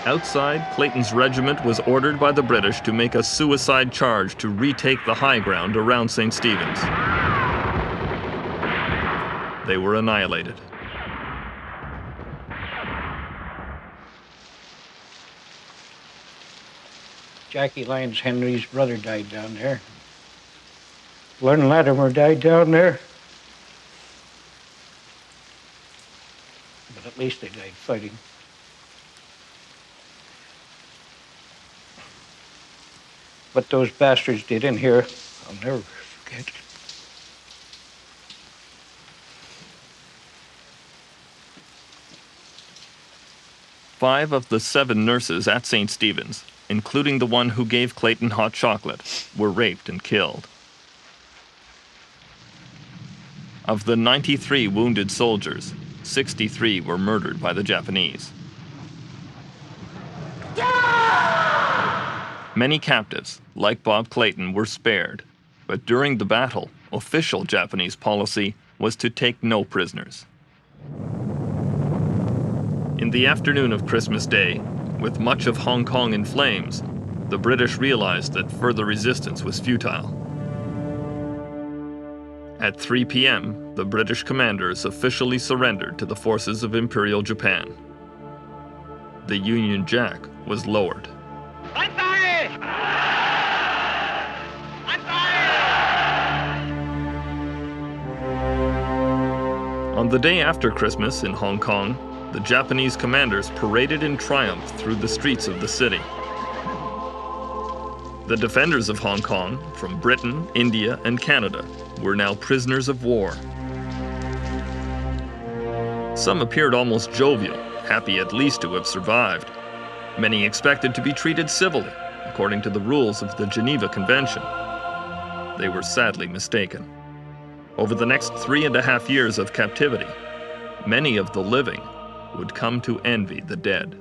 Outside, Clayton's regiment was ordered by the British to make a suicide charge to retake the high ground around St. Stephen's. They were annihilated. Jackie Lyons Henry's brother died down there. Glenn Latimer died down there. But at least they died fighting. What those bastards did in here, I'll never forget. Five of the 7 nurses at St. Stephen's, including the one who gave Clayton hot chocolate, were raped and killed. Of the 93 wounded soldiers, 63 were murdered by the Japanese. Many captives, like Bob Clayton, were spared, but during the battle, official Japanese policy was to take no prisoners. In the afternoon of Christmas Day, with much of Hong Kong in flames, the British realized that further resistance was futile. At 3 p.m., the British commanders officially surrendered to the forces of Imperial Japan. The Union Jack was lowered. On the day after Christmas in Hong Kong, the Japanese commanders paraded in triumph through the streets of the city. The defenders of Hong Kong, from Britain, India, and Canada, were now prisoners of war. Some appeared almost jovial, happy at least to have survived. Many expected to be treated civilly, according to the rules of the Geneva Convention. They were sadly mistaken. Over the next 3.5 years of captivity, many of the living would come to envy the dead.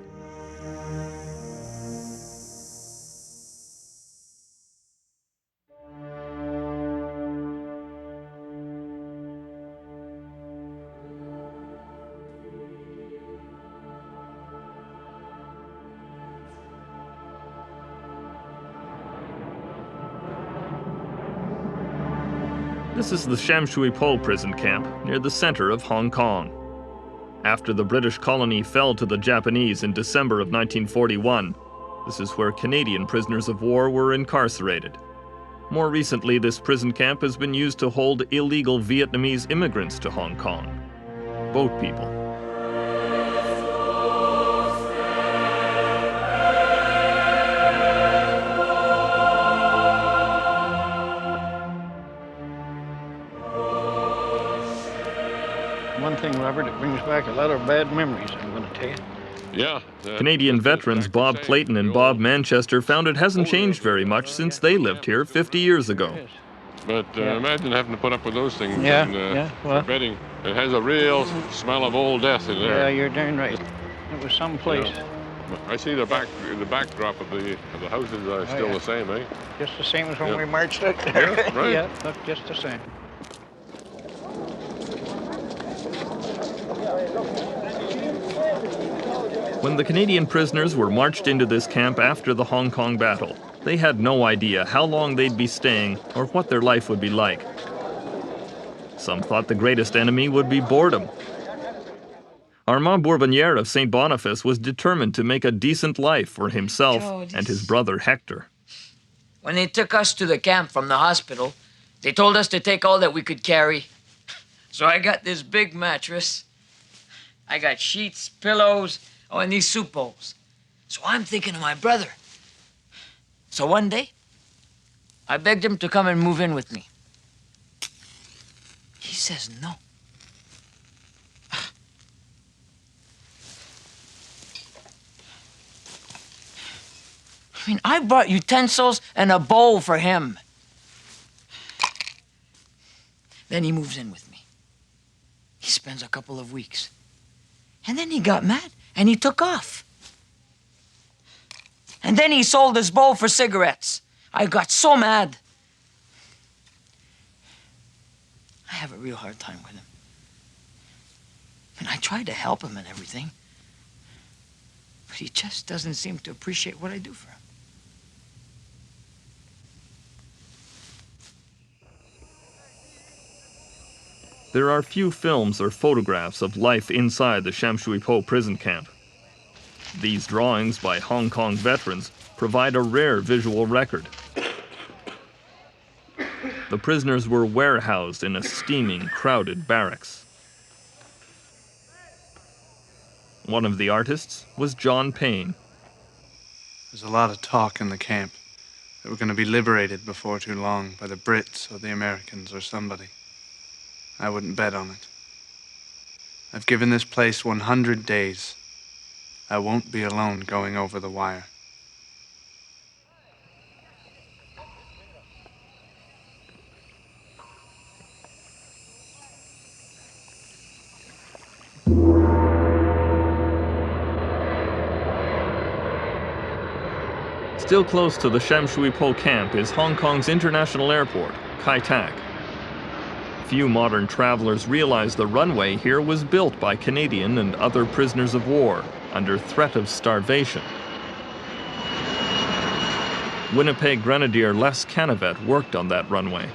This is the Sham Shui Po prison camp near the center of Hong Kong. After the British colony fell to the Japanese in December of 1941, this is where Canadian prisoners of war were incarcerated. More recently, this prison camp has been used to hold illegal Vietnamese immigrants to Hong Kong. Boat people. One thing, Robert, it brings back a lot of bad memories, I'm going to tell you. Yeah. Canadian veterans Bob Clayton and Bob Manchester found it hasn't changed very much since they lived here 50 years ago. But imagine having to put up with those things Yeah, and well, for bedding. It has a real smell of old death in there. yeah, you're darn right. It was someplace. Yeah. I see the backdrop of the houses are still yeah. the same, eh? Just the same as when Yeah. we marched out there. Yeah, right. Yeah, look, just the same. When the Canadian prisoners were marched into this camp after the Hong Kong battle, they had no idea how long they'd be staying or what their life would be like. Some thought the greatest enemy would be boredom. Armand Bourbonniere of St. Boniface was determined to make a decent life for himself and his brother Hector. When they took us to the camp from the hospital, they told us to take all that we could carry. So I got this big mattress. I got sheets, pillows, and these soup bowls. So I'm thinking of my brother. So one day, I begged him to come and move in with me. He says no. I mean, I brought utensils and a bowl for him. Then he moves in with me. He spends a couple of weeks. And then he got mad and he took off. And then he sold his bowl for cigarettes. I got so mad. I have a real hard time with him. And I tried to help him and everything. But he just doesn't seem to appreciate what I do for him. There are few films or photographs of life inside the Sham Shui Po prison camp. These drawings by Hong Kong veterans provide a rare visual record. The prisoners were warehoused in a steaming, crowded barracks. One of the artists was John Payne. There's a lot of talk in the camp that we're going to be liberated before too long by the Brits or the Americans or somebody. I wouldn't bet on it. I've given this place 100 days. I won't be alone going over the wire. Still close to the Sham Shui Po camp is Hong Kong's international airport, Kai Tak. Few modern travelers realize the runway here was built by Canadian and other prisoners of war under threat of starvation. Winnipeg Grenadier Les Canavet worked on that runway.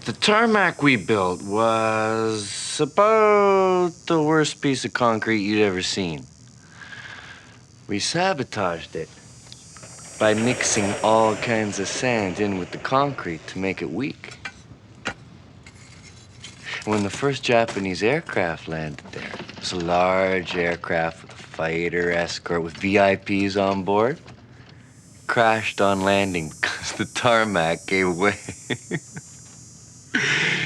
The tarmac we built was about the worst piece of concrete you'd ever seen. We sabotaged it by mixing all kinds of sand in with the concrete to make it weak. When the first Japanese aircraft landed there, it was a large aircraft with a fighter escort with VIPs on board. Crashed on landing because the tarmac gave way.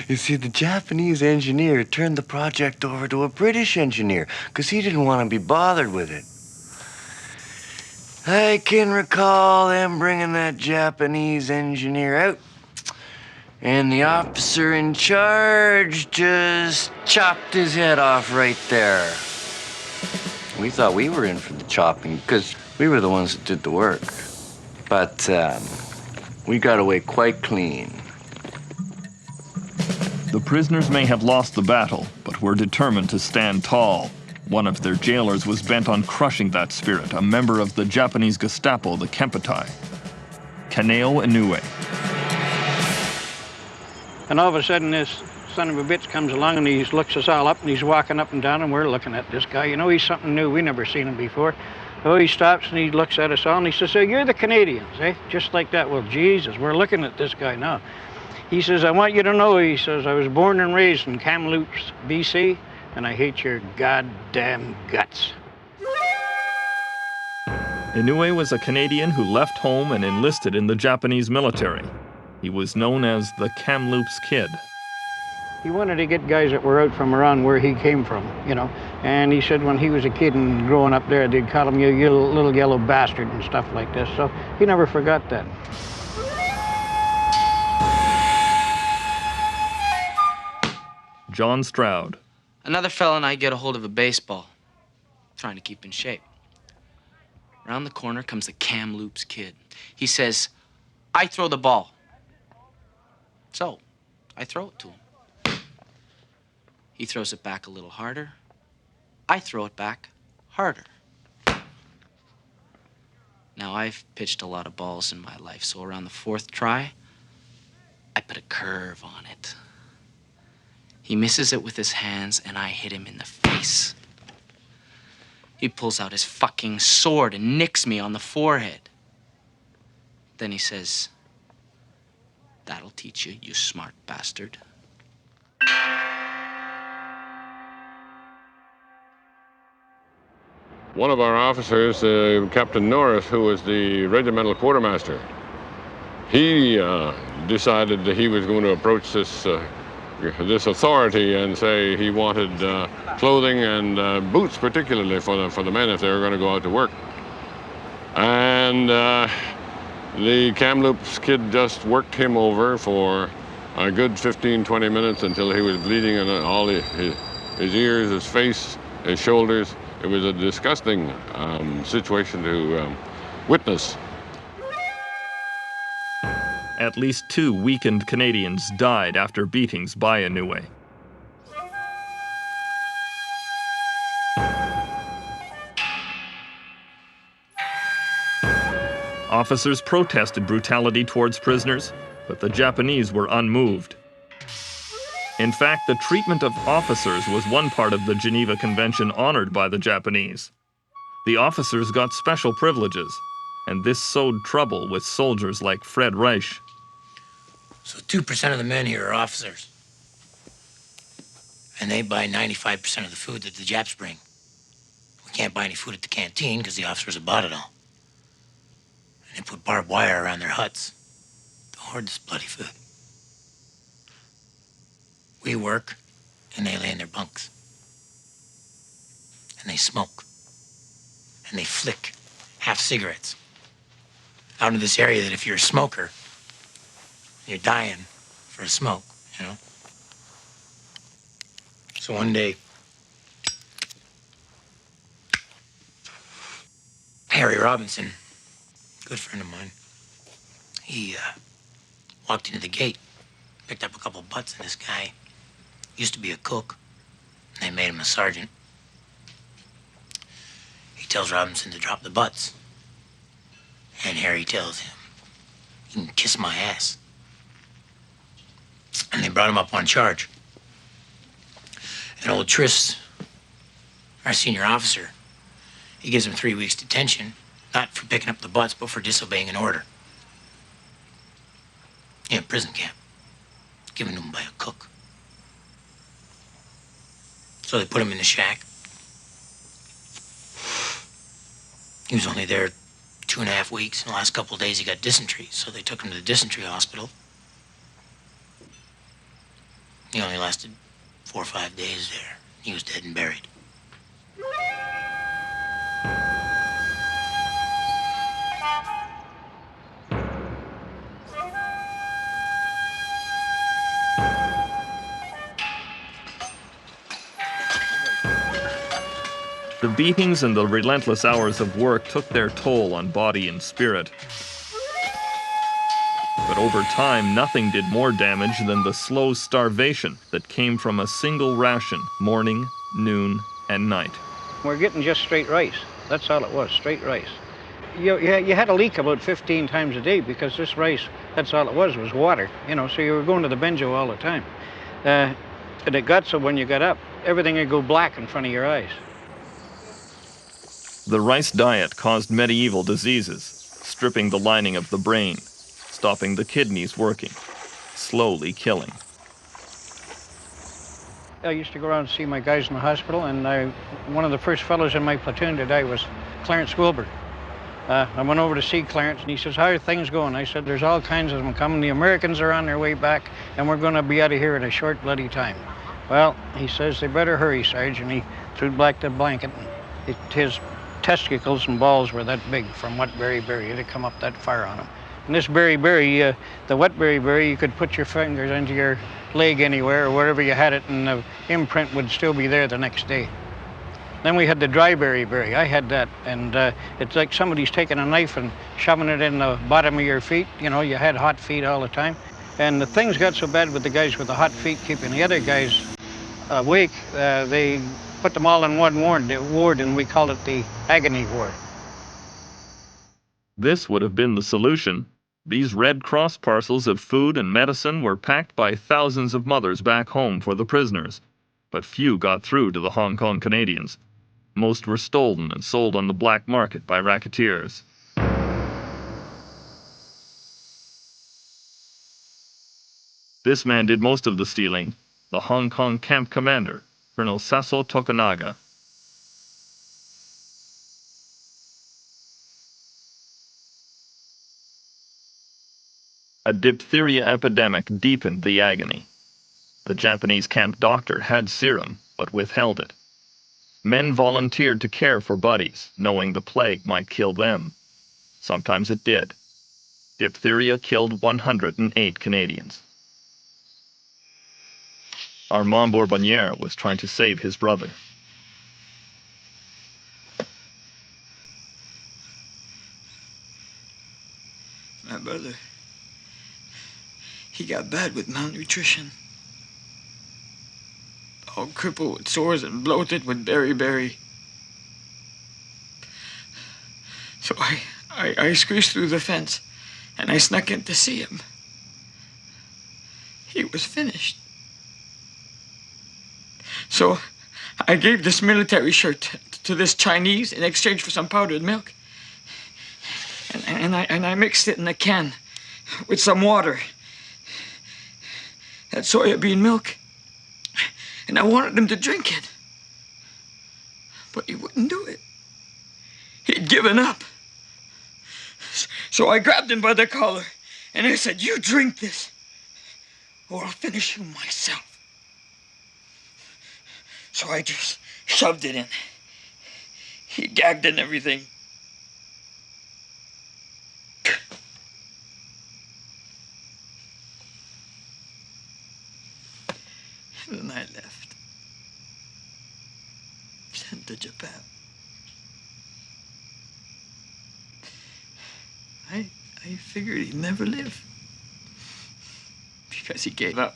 You see, the Japanese engineer turned the project over to a British engineer because he didn't want to be bothered with it. I can recall them bringing that Japanese engineer out, and the officer in charge just chopped his head off right there. We thought we were in for the chopping because we were the ones that did the work. But we got away quite clean. The prisoners may have lost the battle, but were determined to stand tall. One of their jailers was bent on crushing that spirit, a member of the Japanese Gestapo, the Kemputai, Kaneo Inoue. And all of a sudden, this son of a bitch comes along and he looks us all up and he's walking up and down and we're looking at this guy. You know, he's something new. We never seen him before. So he stops and he looks at us all and he says, "So you're the Canadians, eh?" Just like that. Well, Jesus, we're looking at this guy now. He says, "I want you to know," he says, "I was born and raised in Kamloops, BC, and I hate your goddamn guts." Inoue was a Canadian who left home and enlisted in the Japanese military. He was known as the Kamloops Kid. He wanted to get guys that were out from around where he came from, you know. And he said when he was a kid and growing up there, they'd call him, "You little yellow bastard," and stuff like this. So he never forgot that. John Stroud. Another fella and I get a hold of a baseball, trying to keep in shape. Around the corner comes the Kamloops Kid. He says, "I throw the ball." So I throw it to him. He throws it back a little harder. I throw it back harder. Now, I've pitched a lot of balls in my life, so around the fourth try, I put a curve on it. He misses it with his hands, and I hit him in the face. He pulls out his fucking sword and nicks me on the forehead. Then he says, "That'll teach you, you smart bastard." One of our officers, Captain Norris, who was the regimental quartermaster, he decided that he was going to approach this authority and say he wanted clothing and boots, particularly for the men if they were going to go out to work. And the Kamloops Kid just worked him over for a good 15-20 minutes until he was bleeding in all his ears, his face, his shoulders. It was a disgusting situation to witness. At least 2 weakened Canadians died after beatings by Inoue. Officers protested brutality towards prisoners, but the Japanese were unmoved. In fact, the treatment of officers was one part of the Geneva Convention honored by the Japanese. The officers got special privileges, and this sowed trouble with soldiers like Fred Reich. So 2% of the men here are officers. And they buy 95% of the food that the Japs bring. We can't buy any food at the canteen because the officers have bought it all. And they put barbed wire around their huts to hoard this bloody food. We work, and they lay in their bunks. And they smoke. And they flick half cigarettes out into this area that if you're a smoker, you're dying for a smoke, you know? So one day, Harry Robinson, good friend of mine, he walked into the gate, picked up a couple of butts, and this guy used to be a cook, and they made him a sergeant. He tells Robinson to drop the butts, and Harry tells him, "You can kiss my ass." And they brought him up on charge. And old Tris, our senior officer, he gives him 3 weeks detention, not for picking up the butts, but for disobeying an order. In a prison camp, given to him by a cook. So they put him in the shack. He was only there 2.5 weeks. In the last couple of days, he got dysentery, so they took him to the dysentery hospital. He only lasted 4 or 5 days there. He was dead and buried. The beatings and the relentless hours of work took their toll on body and spirit. But over time, nothing did more damage than the slow starvation that came from a single ration, morning, noon, and night. We're getting just straight rice. That's all it was, straight rice. You had a leak about 15 times a day because this rice, that's all it was water, you know, so you were going to the benjo all the time. And it got so when you got up, everything would go black in front of your eyes. The rice diet caused medieval diseases, stripping the lining of the brain, stopping the kidneys working, slowly killing. I used to go around and see my guys in the hospital, and one of the first fellows in my platoon to die was Clarence Wilbur. I went over to see Clarence, and he says, "How are things going?" I said, "There's all kinds of them coming. The Americans are on their way back, and we're going to be out of here in a short bloody time." Well, he says, "They better hurry, Sarge," and he threw back the blanket, and his testicles and balls were that big from wet berry. It had come up that far on him. And this berry, the wet berry, you could put your fingers into your leg anywhere or wherever you had it, and the imprint would still be there the next day. Then we had the dry berry. I had that, and it's like somebody's taking a knife and shoving it in the bottom of your feet. You know, you had hot feet all the time. And the things got so bad with the guys with the hot feet keeping the other guys awake, they put them all in one ward, and we called it the agony ward. This would have been the solution. These Red Cross parcels of food and medicine were packed by thousands of mothers back home for the prisoners, but few got through to the Hong Kong Canadians. Most were stolen and sold on the black market by racketeers. This man did most of the stealing, the Hong Kong camp commander, Colonel Sasso Tokunaga. A diphtheria epidemic deepened the agony. The Japanese camp doctor had serum, but withheld it. Men volunteered to care for buddies, knowing the plague might kill them. Sometimes it did. Diphtheria killed 108 Canadians. Armand Bourbonniere was trying to save his brother. My brother, he got bad with malnutrition. All crippled with sores and bloated with berry. So I squeezed through the fence, and I snuck in to see him. He was finished. So I gave this military shirt to this Chinese in exchange for some powdered milk. And I mixed it in a can with some water. That soybean milk. And I wanted him to drink it. But he wouldn't do it. He'd given up. So I grabbed him by the collar and I said, "You drink this, or I'll finish you myself." So I just shoved it in. He gagged and everything. And then I left. Sent to Japan. I figured he'd never live. Because he gave up.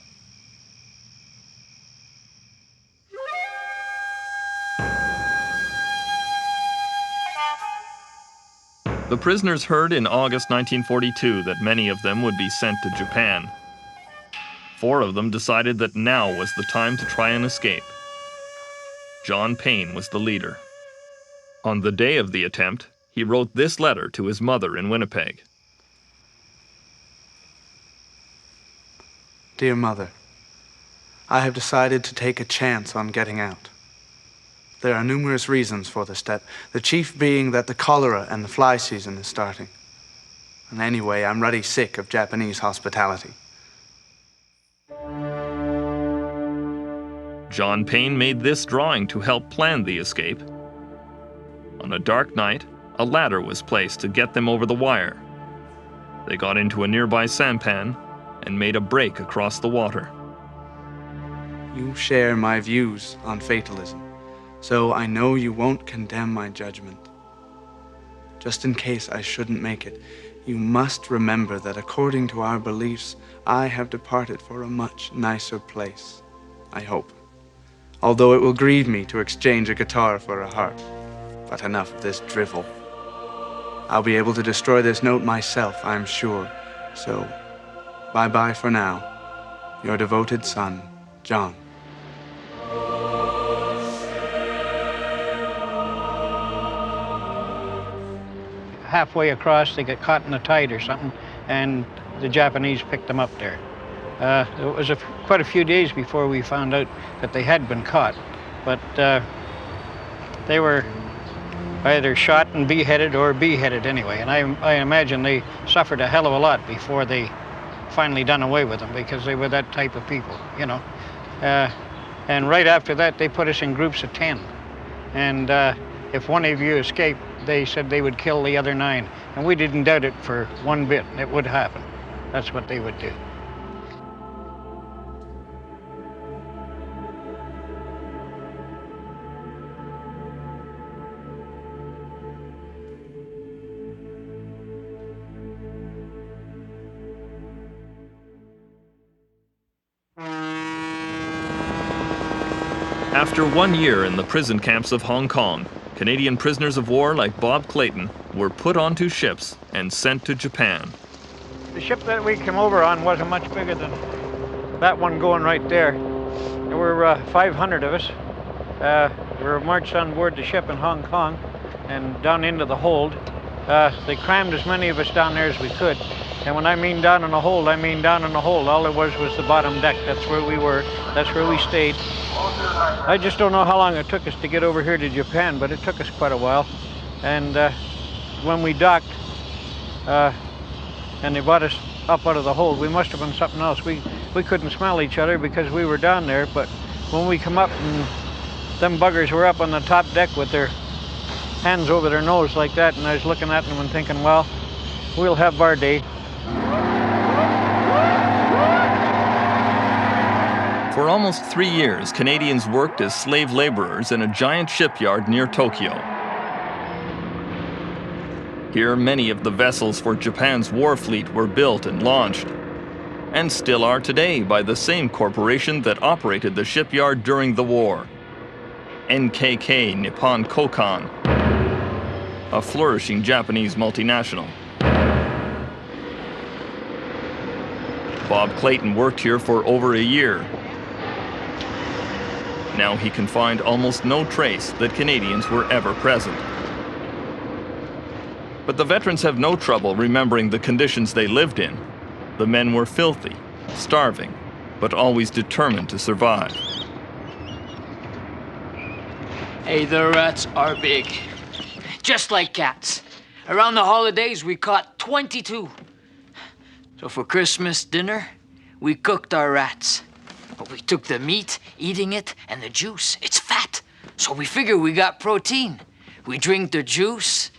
The prisoners heard in August 1942 that many of them would be sent to Japan. 4 of them decided that now was the time to try and escape. John Payne was the leader. On the day of the attempt, he wrote this letter to his mother in Winnipeg. Dear Mother, I have decided to take a chance on getting out. There are numerous reasons for the step, the chief being that the cholera and the fly season is starting. And anyway, I'm really sick of Japanese hospitality. John Payne made this drawing to help plan the escape. On a dark night, a ladder was placed to get them over the wire. They got into a nearby sampan and made a break across the water. You share my views on fatalism, so I know you won't condemn my judgment. Just in case I shouldn't make it, you must remember that according to our beliefs, I have departed for a much nicer place, I hope. Although it will grieve me to exchange a guitar for a harp. But enough of this drivel. I'll be able to destroy this note myself, I'm sure. So, bye-bye for now. Your devoted son, John. Halfway across, they got caught in a tide or something, and the Japanese picked them up there. It was quite a few days before we found out that they had been caught, but they were either shot and beheaded or beheaded anyway, and I imagine they suffered a hell of a lot before they finally done away with them, because they were that type of people, you know. And right after that, they put us in groups of 10, and if one of you escaped, they said they would kill the other 9, and we didn't doubt it for one bit. It would happen. That's what they would do. After 1 year in the prison camps of Hong Kong, Canadian prisoners of war like Bob Clayton were put onto ships and sent to Japan. The ship that we came over on wasn't much bigger than that one going right there. There were 500 of us. We were marched on board the ship in Hong Kong and down into the hold. They crammed as many of us down there as we could. And when I mean down in the hold, I mean down in the hold. All there was the bottom deck. That's where we were. That's where we stayed. I just don't know how long it took us to get over here to Japan, but it took us quite a while. And when we docked, and they brought us up out of the hold, we must have been something else. We couldn't smell each other because we were down there, but when we come up, and them buggers were up on the top deck with their hands over their nose like that, and I was looking at them and thinking, well, we'll have our day. For almost 3 years, Canadians worked as slave laborers in a giant shipyard near Tokyo. Here, many of the vessels for Japan's war fleet were built and launched, and still are today by the same corporation that operated the shipyard during the war, NKK Nippon Kokan, a flourishing Japanese multinational. Bob Clayton worked here for over a year. Now he can find almost no trace that Canadians were ever present. But the veterans have no trouble remembering the conditions they lived in. The men were filthy, starving, but always determined to survive. Hey, the rats are big. Just like cats. Around the holidays, we caught 22. So for Christmas dinner, we cooked our rats. But we took the meat, eating it, and the juice. It's fat, so we figure we got protein. We drink the juice.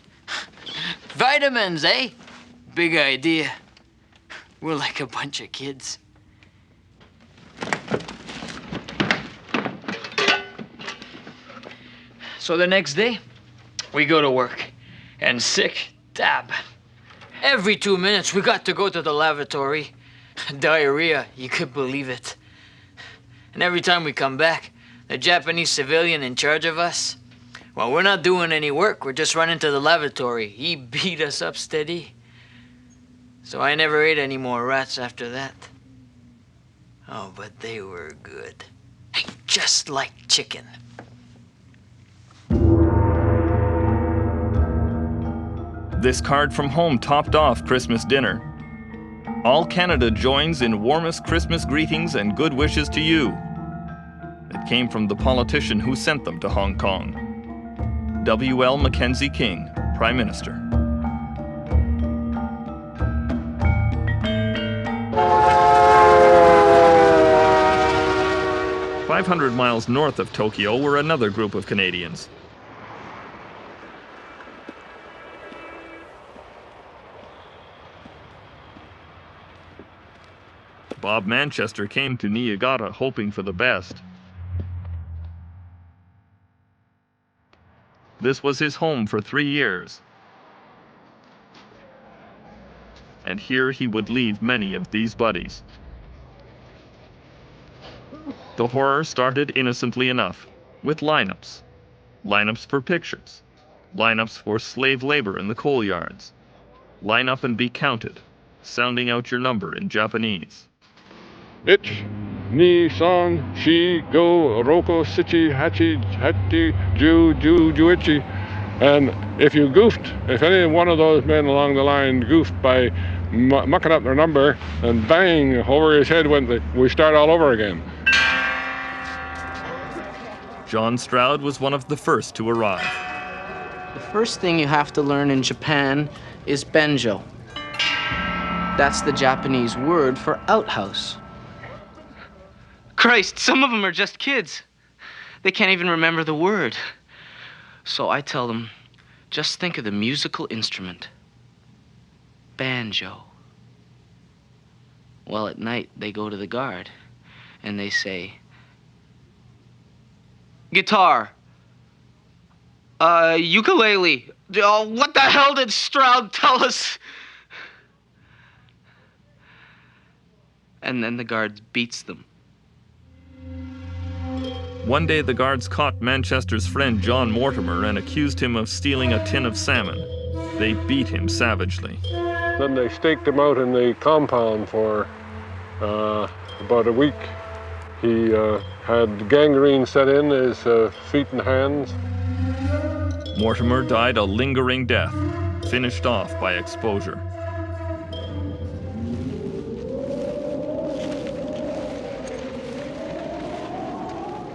Vitamins, eh? Big idea. We're like a bunch of kids. So the next day, we go to work. And sick, dab. Every 2 minutes, we got to go to the lavatory. Diarrhea, you could believe it. And every time we come back, the Japanese civilian in charge of us, well, we're not doing any work. We're just running to the lavatory. He beat us up steady. So I never ate any more rats after that. Oh, but they were good. Just like chicken. This card from home topped off Christmas dinner. All Canada joins in warmest Christmas greetings and good wishes to you. It came from the politician who sent them to Hong Kong. W.L. Mackenzie King, Prime Minister. 500 miles north of Tokyo were another group of Canadians. Bob Manchester came to Niigata hoping for the best. This was his home for 3 years. And here he would leave many of these buddies. The horror started innocently enough, with lineups. Lineups for pictures. Lineups for slave labor in the coal yards. Line up and be counted, sounding out your number in Japanese. Ich, ni, san, shi, go, roko, sichi, hachi, hati, ju, juichi. And if you goofed, if any one of those men along the line goofed by mucking up their number, and bang, over his head went we start all over again. John Stroud was one of the first to arrive. The first thing you have to learn in Japan is benjo. That's the Japanese word for outhouse. Christ, some of them are just kids. They can't even remember the word. So I tell them, just think of the musical instrument. Banjo. Well, at night, they go to the guard, and they say, guitar. Ukulele. Oh, what the hell did Stroud tell us? And then the guard beats them. One day the guards caught Manchester's friend John Mortimer and accused him of stealing a tin of salmon. They beat him savagely. Then they staked him out in the compound for about a week. He had gangrene set in his feet and hands. Mortimer died a lingering death, finished off by exposure.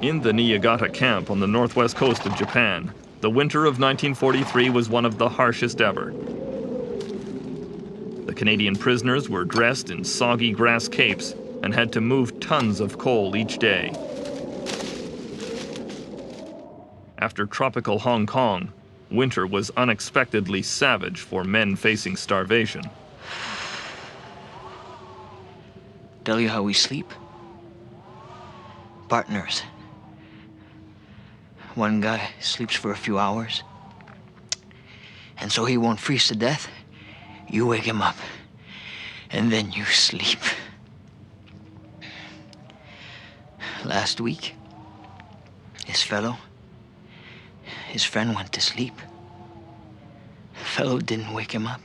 In the Niigata camp on the northwest coast of Japan, the winter of 1943 was one of the harshest ever. The Canadian prisoners were dressed in soggy grass capes and had to move tons of coal each day. After tropical Hong Kong, winter was unexpectedly savage for men facing starvation. Tell you how we sleep? Partners. One guy sleeps for a few hours, and so he won't freeze to death. You wake him up, and then you sleep. Last week, his friend went to sleep. The fellow didn't wake him up,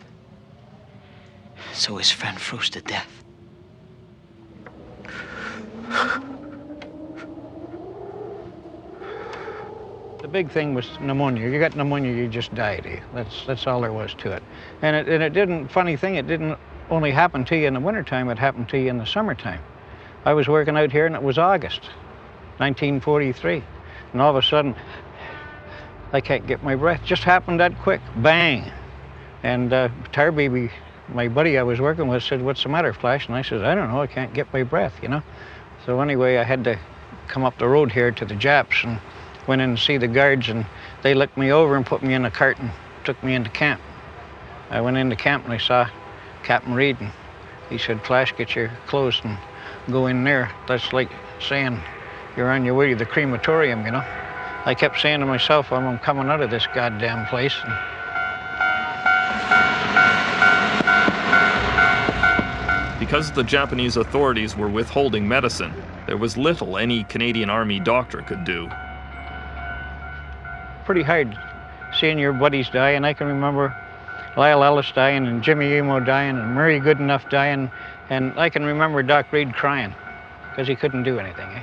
so his friend froze to death. The big thing was pneumonia. You got pneumonia, you just died. That's all there was to it. And it didn't, funny thing, it didn't only happen to you in the wintertime, it happened to you in the summertime. I was working out here and it was August, 1943. And all of a sudden, I can't get my breath. Just happened that quick, bang. And Tarby, my buddy I was working with, said, "What's the matter, Flash?" And I said, "I don't know, I can't get my breath, you know." So anyway, I had to come up the road here to the Japs and went in to see the guards, and they looked me over and put me in a cart and took me into camp. I went into camp and I saw Captain Reed, and he said, "Flash, get your clothes and go in there." That's like saying you're on your way to the crematorium, you know. I kept saying to myself, I'm coming out of this goddamn place. Because the Japanese authorities were withholding medicine, there was little any Canadian Army doctor could do. Pretty hard seeing your buddies die, and I can remember Lyle Ellis dying and Jimmy Emo dying and Murray Goodenough dying, and I can remember Doc Reed crying because he couldn't do anything, eh?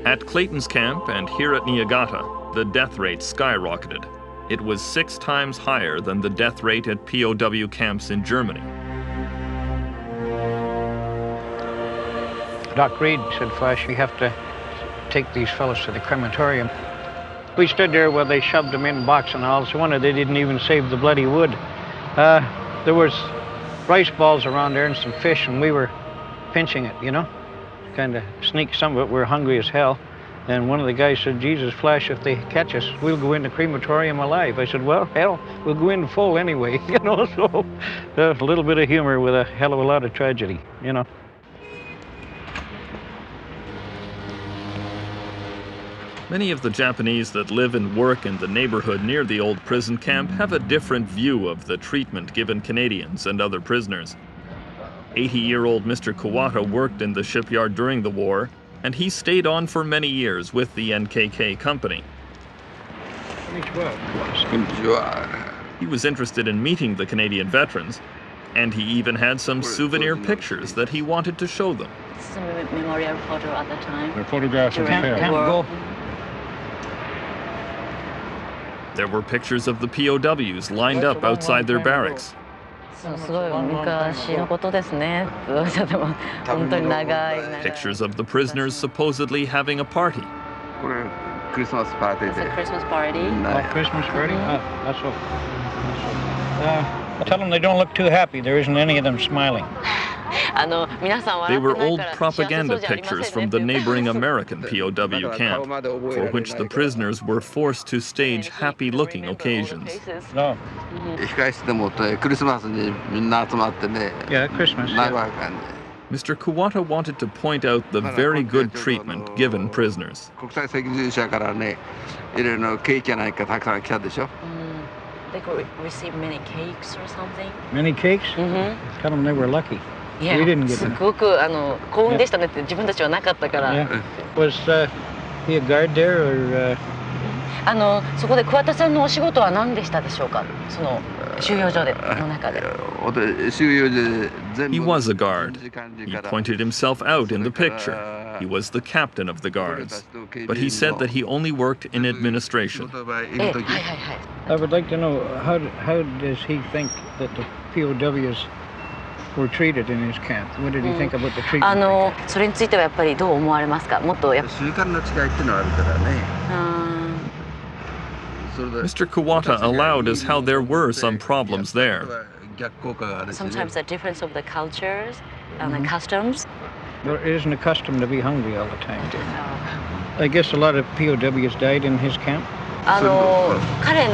At Clayton's camp and here at Niigata, the death rate skyrocketed. It was 6 times higher than the death rate at POW camps in Germany. Doc Reed said, "Flash, we have to take these fellas to the crematorium." We stood there while they shoved them in box and all. It's a wonder they didn't even save the bloody wood. There was rice balls around there and some fish, and we were pinching it, you know, kind of sneak some of it. We're hungry as hell. And one of the guys said, Jesus, Flash, if they catch us, we'll go in the crematorium alive. I said, well, hell, we'll go in full anyway, you know, so a little bit of humor with a hell of a lot of tragedy, you know. Many of the Japanese that live and work in the neighborhood near the old prison camp have a different view of the treatment given Canadians and other prisoners. 80-year-old Mr. Kawata worked in the shipyard during the war, and he stayed on for many years with the NKK company. He was interested in meeting the Canadian veterans, and he even had some souvenir pictures that he wanted to show them. Some memorial photo at the time. They're photographs of the camp. There were pictures of the POWs lined up outside their barracks. Pictures of the prisoners supposedly having a party. Christmas party. It's a Christmas party? Oh, Christmas party? Oh, that's what. Tell them they don't look too happy. There isn't any of them smiling. They were old propaganda pictures from the neighboring American POW camp, for which the prisoners were forced to stage happy-looking occasions. No. Yeah, Christmas. Mr. Kawata wanted to point out the very good treatment given prisoners. They could receive many cakes or something. Many cakes? Mm-hmm. Tell them they were lucky. Yeah. We didn't get them. Yeah. Was he a guard there or? そこで桑田さんのお仕事は何でしたでしょうか。その収容所の中で。He was a guard. He pointed himself out in the picture. He was the captain of the guards. But he said that he only worked in administration. I would like to know, how does he think that the POWs were treated in his camp? What did he think about the treatment? それについてはやっぱりどう思われますか。もっとやっぱ。習慣の違いってのはあるからね。Mr. Kawata allowed as how there were some problems there. Sometimes the difference of the cultures and the customs. Well, it isn't a custom to be hungry all the time, dear. I guess a lot of POWs died in his camp. 彼、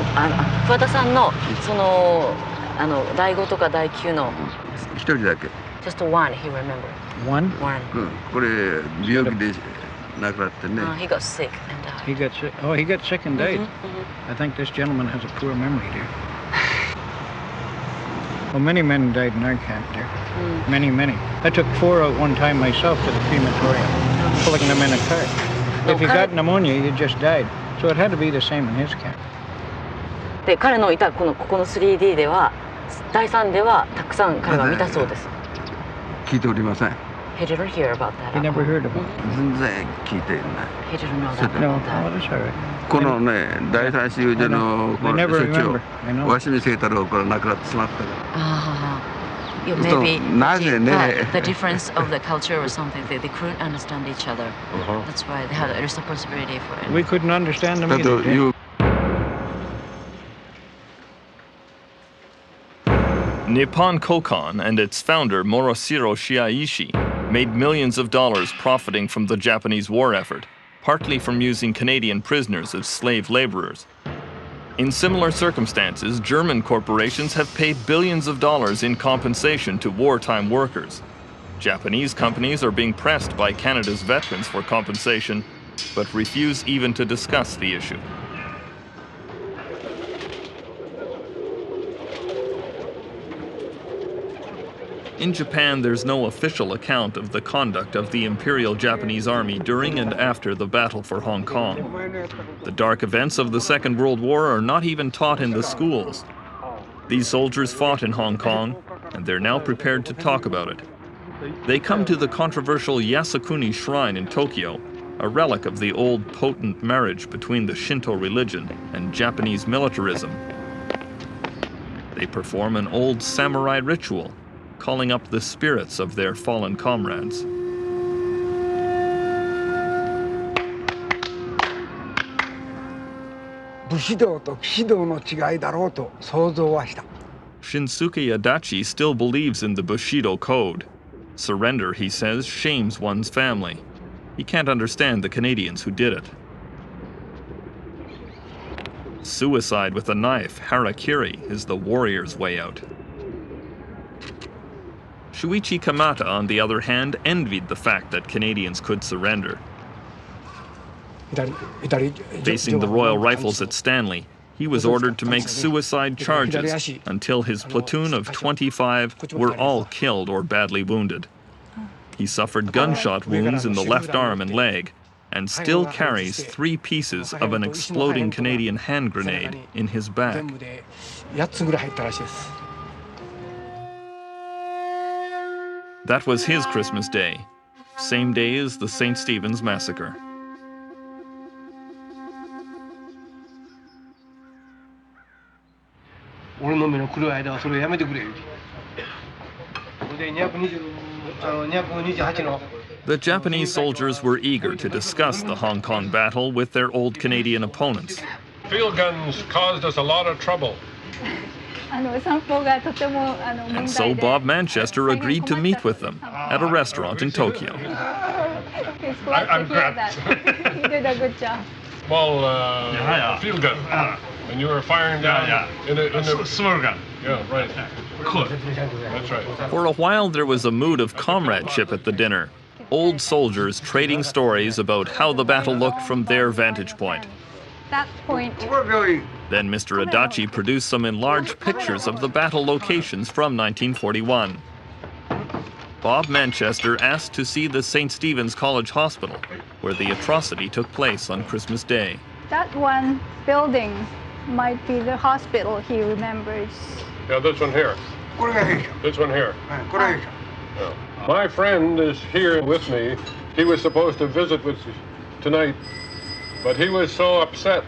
桑田さんのその第5とか第9の。一人だけ。Just one, he remembered. One? One. これ病気で亡くなってね。He got sick and died. He got sick. Oh, he got sick and died. I think this gentleman has a poor memory, dear. Well, many men died in our camp, dear. Many, many. I took 4 out one time myself to the crematorium, pulling them in a cart. If you got pneumonia, you just died. So it had to be the same in his camp. で、彼のいたここの 3D では、第3ではたくさん彼は見たそうです。聞いておりません。He didn't hear about that. He never heard about it. 全然聞いていない。He didn't know that. No, that's all right. このね、第3収容所のこの所長、鷲見清太郎から亡くなってしまったから。Yeah, maybe the difference of the culture or something, they couldn't understand each other. That's why they had a responsibility for it. We couldn't understand them either. Nippon Kokan and its founder Morosiro Shiaishi made millions of dollars profiting from the Japanese war effort, partly from using Canadian prisoners as slave laborers. In similar circumstances, German corporations have paid billions of dollars in compensation to wartime workers. Japanese companies are being pressed by Canada's veterans for compensation, but refuse even to discuss the issue. In Japan, there's no official account of the conduct of the Imperial Japanese Army during and after the battle for Hong Kong. The dark events of the Second World War are not even taught in the schools. These soldiers fought in Hong Kong, and they're now prepared to talk about it. They come to the controversial Yasukuni Shrine in Tokyo, a relic of the old potent marriage between the Shinto religion and Japanese militarism. They perform an old samurai ritual, calling up the spirits of their fallen comrades. Shinsuke Adachi still believes in the Bushido code. Surrender, he says, shames one's family. He can't understand the Canadians who did it. Suicide with a knife, harakiri, is the warrior's way out. Shuichi Kamata, on the other hand, envied the fact that Canadians could surrender. Facing the Royal Rifles at Stanley, he was ordered to make suicide charges until his platoon of 25 were all killed or badly wounded. He suffered gunshot wounds in the left arm and leg, and still carries 3 pieces of an exploding Canadian hand grenade in his back. That was his Christmas Day, same day as the St. Stephen's Massacre. The Japanese soldiers were eager to discuss the Hong Kong battle with their old Canadian opponents. Field guns caused us a lot of trouble. And so Bob Manchester agreed to meet with them at a restaurant in Tokyo. I'm glad. You did a good job. Small field gun. And you were firing down in a small gun. Yeah, right. Cool. That's right. For a while, there was a mood of comradeship at the dinner. Old soldiers trading stories about how the battle looked from their vantage point. That point. Then Mr. Adachi produced some enlarged pictures of the battle locations from 1941. Bob Manchester asked to see the St. Stephen's College Hospital, where the atrocity took place on Christmas Day. That one building might be the hospital he remembers. Yeah, this one here. This one here. Yeah. My friend is here with me. He was supposed to visit with us tonight, but he was so upset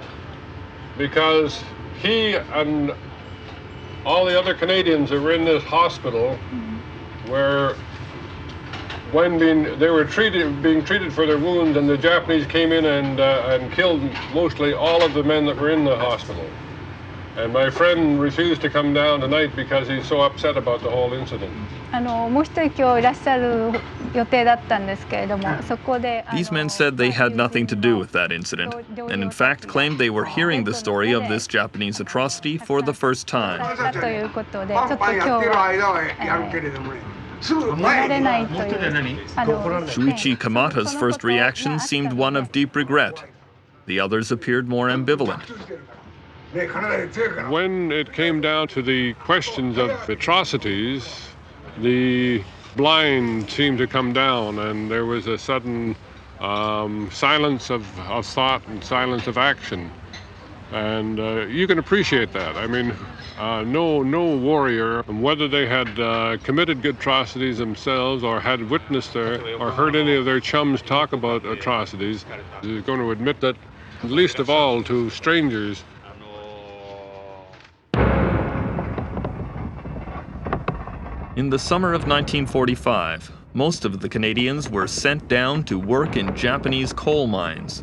because he and all the other Canadians that were in this hospital were, when they were being treated for their wounds, and the Japanese came in and killed mostly all of the men that were in the hospital. And my friend refused to come down tonight because he's so upset about the whole incident. These men said they had nothing to do with that incident, and in fact claimed they were hearing the story of this Japanese atrocity for the first time. Shuichi Kamata's first reaction seemed one of deep regret. The others appeared more ambivalent. When it came down to the questions of atrocities, the blind seemed to come down, and there was a sudden silence of thought and silence of action. And you can appreciate that. I mean, no warrior, whether they had committed good atrocities themselves or had witnessed or heard any of their chums talk about atrocities, is going to admit that, least of all to strangers. In the summer of 1945, most of the Canadians were sent down to work in Japanese coal mines.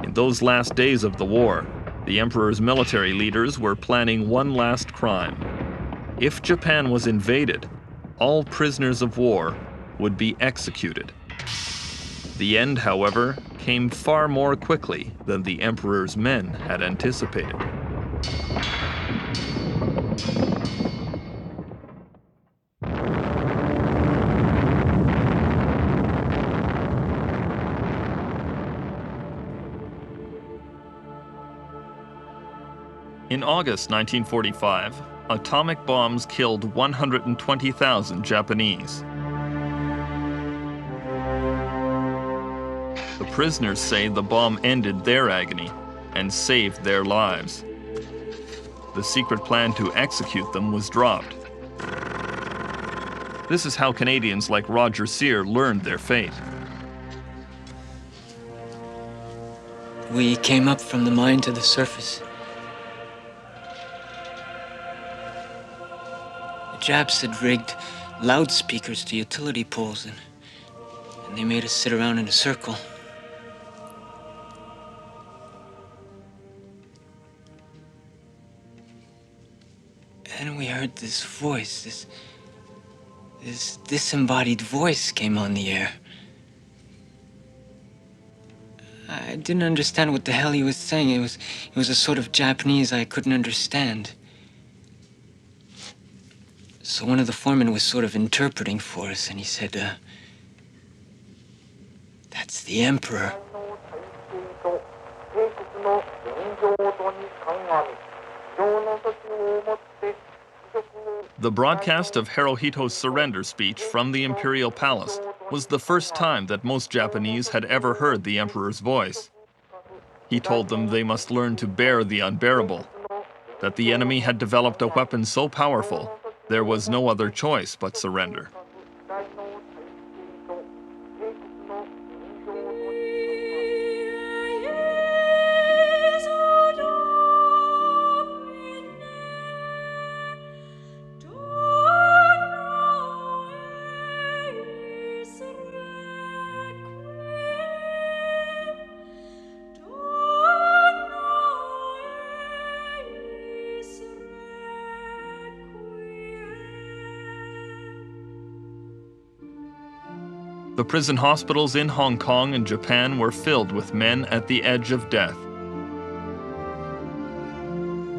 In those last days of the war, the Emperor's military leaders were planning one last crime. If Japan was invaded, all prisoners of war would be executed. The end, however, came far more quickly than the Emperor's men had anticipated. In August 1945, atomic bombs killed 120,000 Japanese. The prisoners say the bomb ended their agony and saved their lives. The secret plan to execute them was dropped. This is how Canadians like Roger Sear learned their fate. We came up from the mine to the surface. The Japs had rigged loudspeakers to utility poles, and they made us sit around in a circle. And we heard this voice, this disembodied voice came on the air. I didn't understand what the hell he was saying. It was a sort of Japanese I couldn't understand. So one of the foremen was sort of interpreting for us, and he said, that's the Emperor. The broadcast of Hirohito's surrender speech from the Imperial Palace was the first time that most Japanese had ever heard the Emperor's voice. He told them they must learn to bear the unbearable, that the enemy had developed a weapon so powerful there was no other choice but surrender. The prison hospitals in Hong Kong and Japan were filled with men at the edge of death.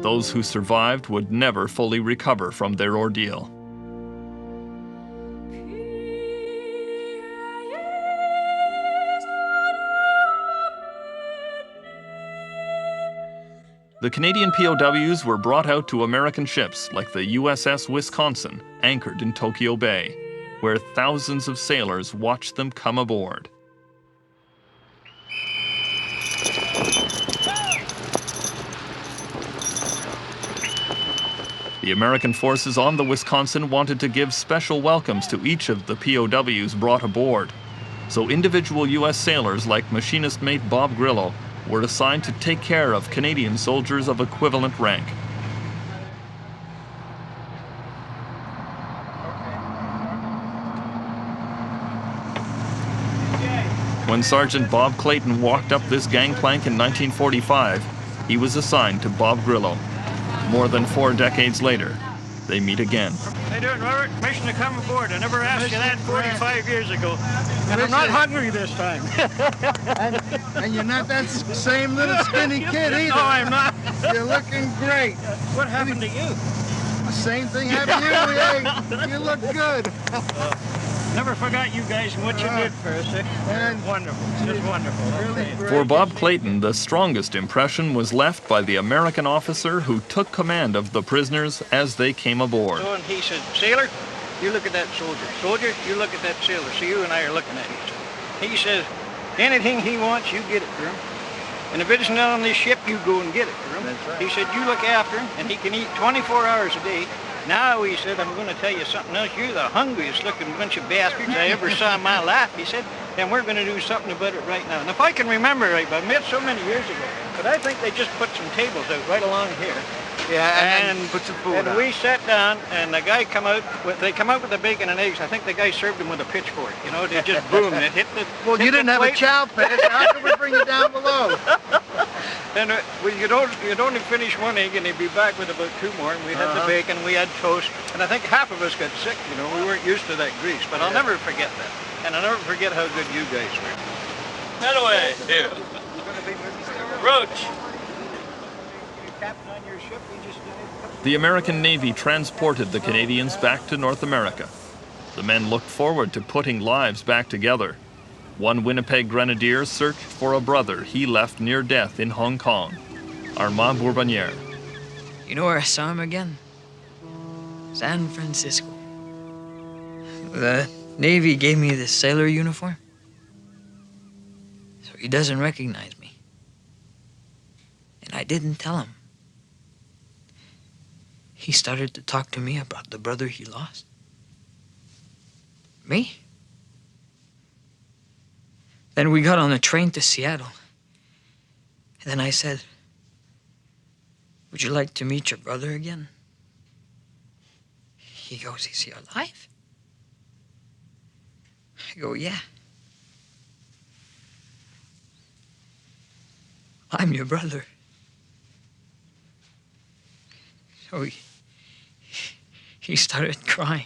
Those who survived would never fully recover from their ordeal. The Canadian POWs were brought out to American ships like the USS Wisconsin, anchored in Tokyo Bay, where thousands of sailors watched them come aboard. The American forces on the Wisconsin wanted to give special welcomes to each of the POWs brought aboard, so individual U.S. sailors like machinist mate Bob Grillo were assigned to take care of Canadian soldiers of equivalent rank. When Sergeant Bob Clayton walked up this gangplank in 1945, he was assigned to Bob Grillo. More than 4 decades later, they meet again. How you doing, Robert? Permission to come aboard. I never asked you that 45 years ago. And I'm not hungry this time. And you're not that same little skinny kid either. No, I'm not. You're looking great. What happened to you? The same thing happened to you. You look good. Never forgot you guys and what you did for us. And wonderful, just wonderful. For Bob Clayton, the strongest impression was left by the American officer who took command of the prisoners as they came aboard. So, and he said, "Sailor, you look at that soldier. Soldier, you look at that sailor." So you and I are looking at each other. He says, anything he wants, you get it for him. And if it isn't on this ship, you go and get it for him. That's right. He said, you look after him, and he can eat 24 hours a day. Now, he said, I'm going to tell you something else. You're the hungriest looking bunch of bastards I ever saw in my life, he said, and we're going to do something about it right now. And if I can remember right, but I met so many years ago, but I think they just put some tables out right along here. Yeah, and put some food and out. we sat down, and the guy come out, they come out with the bacon and eggs. I think the guy served them with a pitchfork, you know, they just boom, it hit the Well, hit you didn't the have a plate. chow pad, so how can we bring you down below? And you'd only finish one egg, and he'd be back with about 2 more, and we had the bacon, we had toast, and I think half of us got sick, you know, we weren't used to that grease, but I'll never forget that. And I'll never forget how good you guys were. Anyway, here. Roach. Captain on your ship, he just The American Navy transported the Canadians back to North America. The men looked forward to putting lives back together. One Winnipeg grenadier searched for a brother he left near death in Hong Kong, Armand Bourbonniere. You know where I saw him again? San Francisco. The Navy gave me this sailor uniform, so he doesn't recognize me. And I didn't tell him. He started to talk to me about the brother he lost. Me? Then we got on a train to Seattle. And then I said, would you like to meet your brother again? He goes, is he alive? I go, yeah. I'm your brother. So he started crying.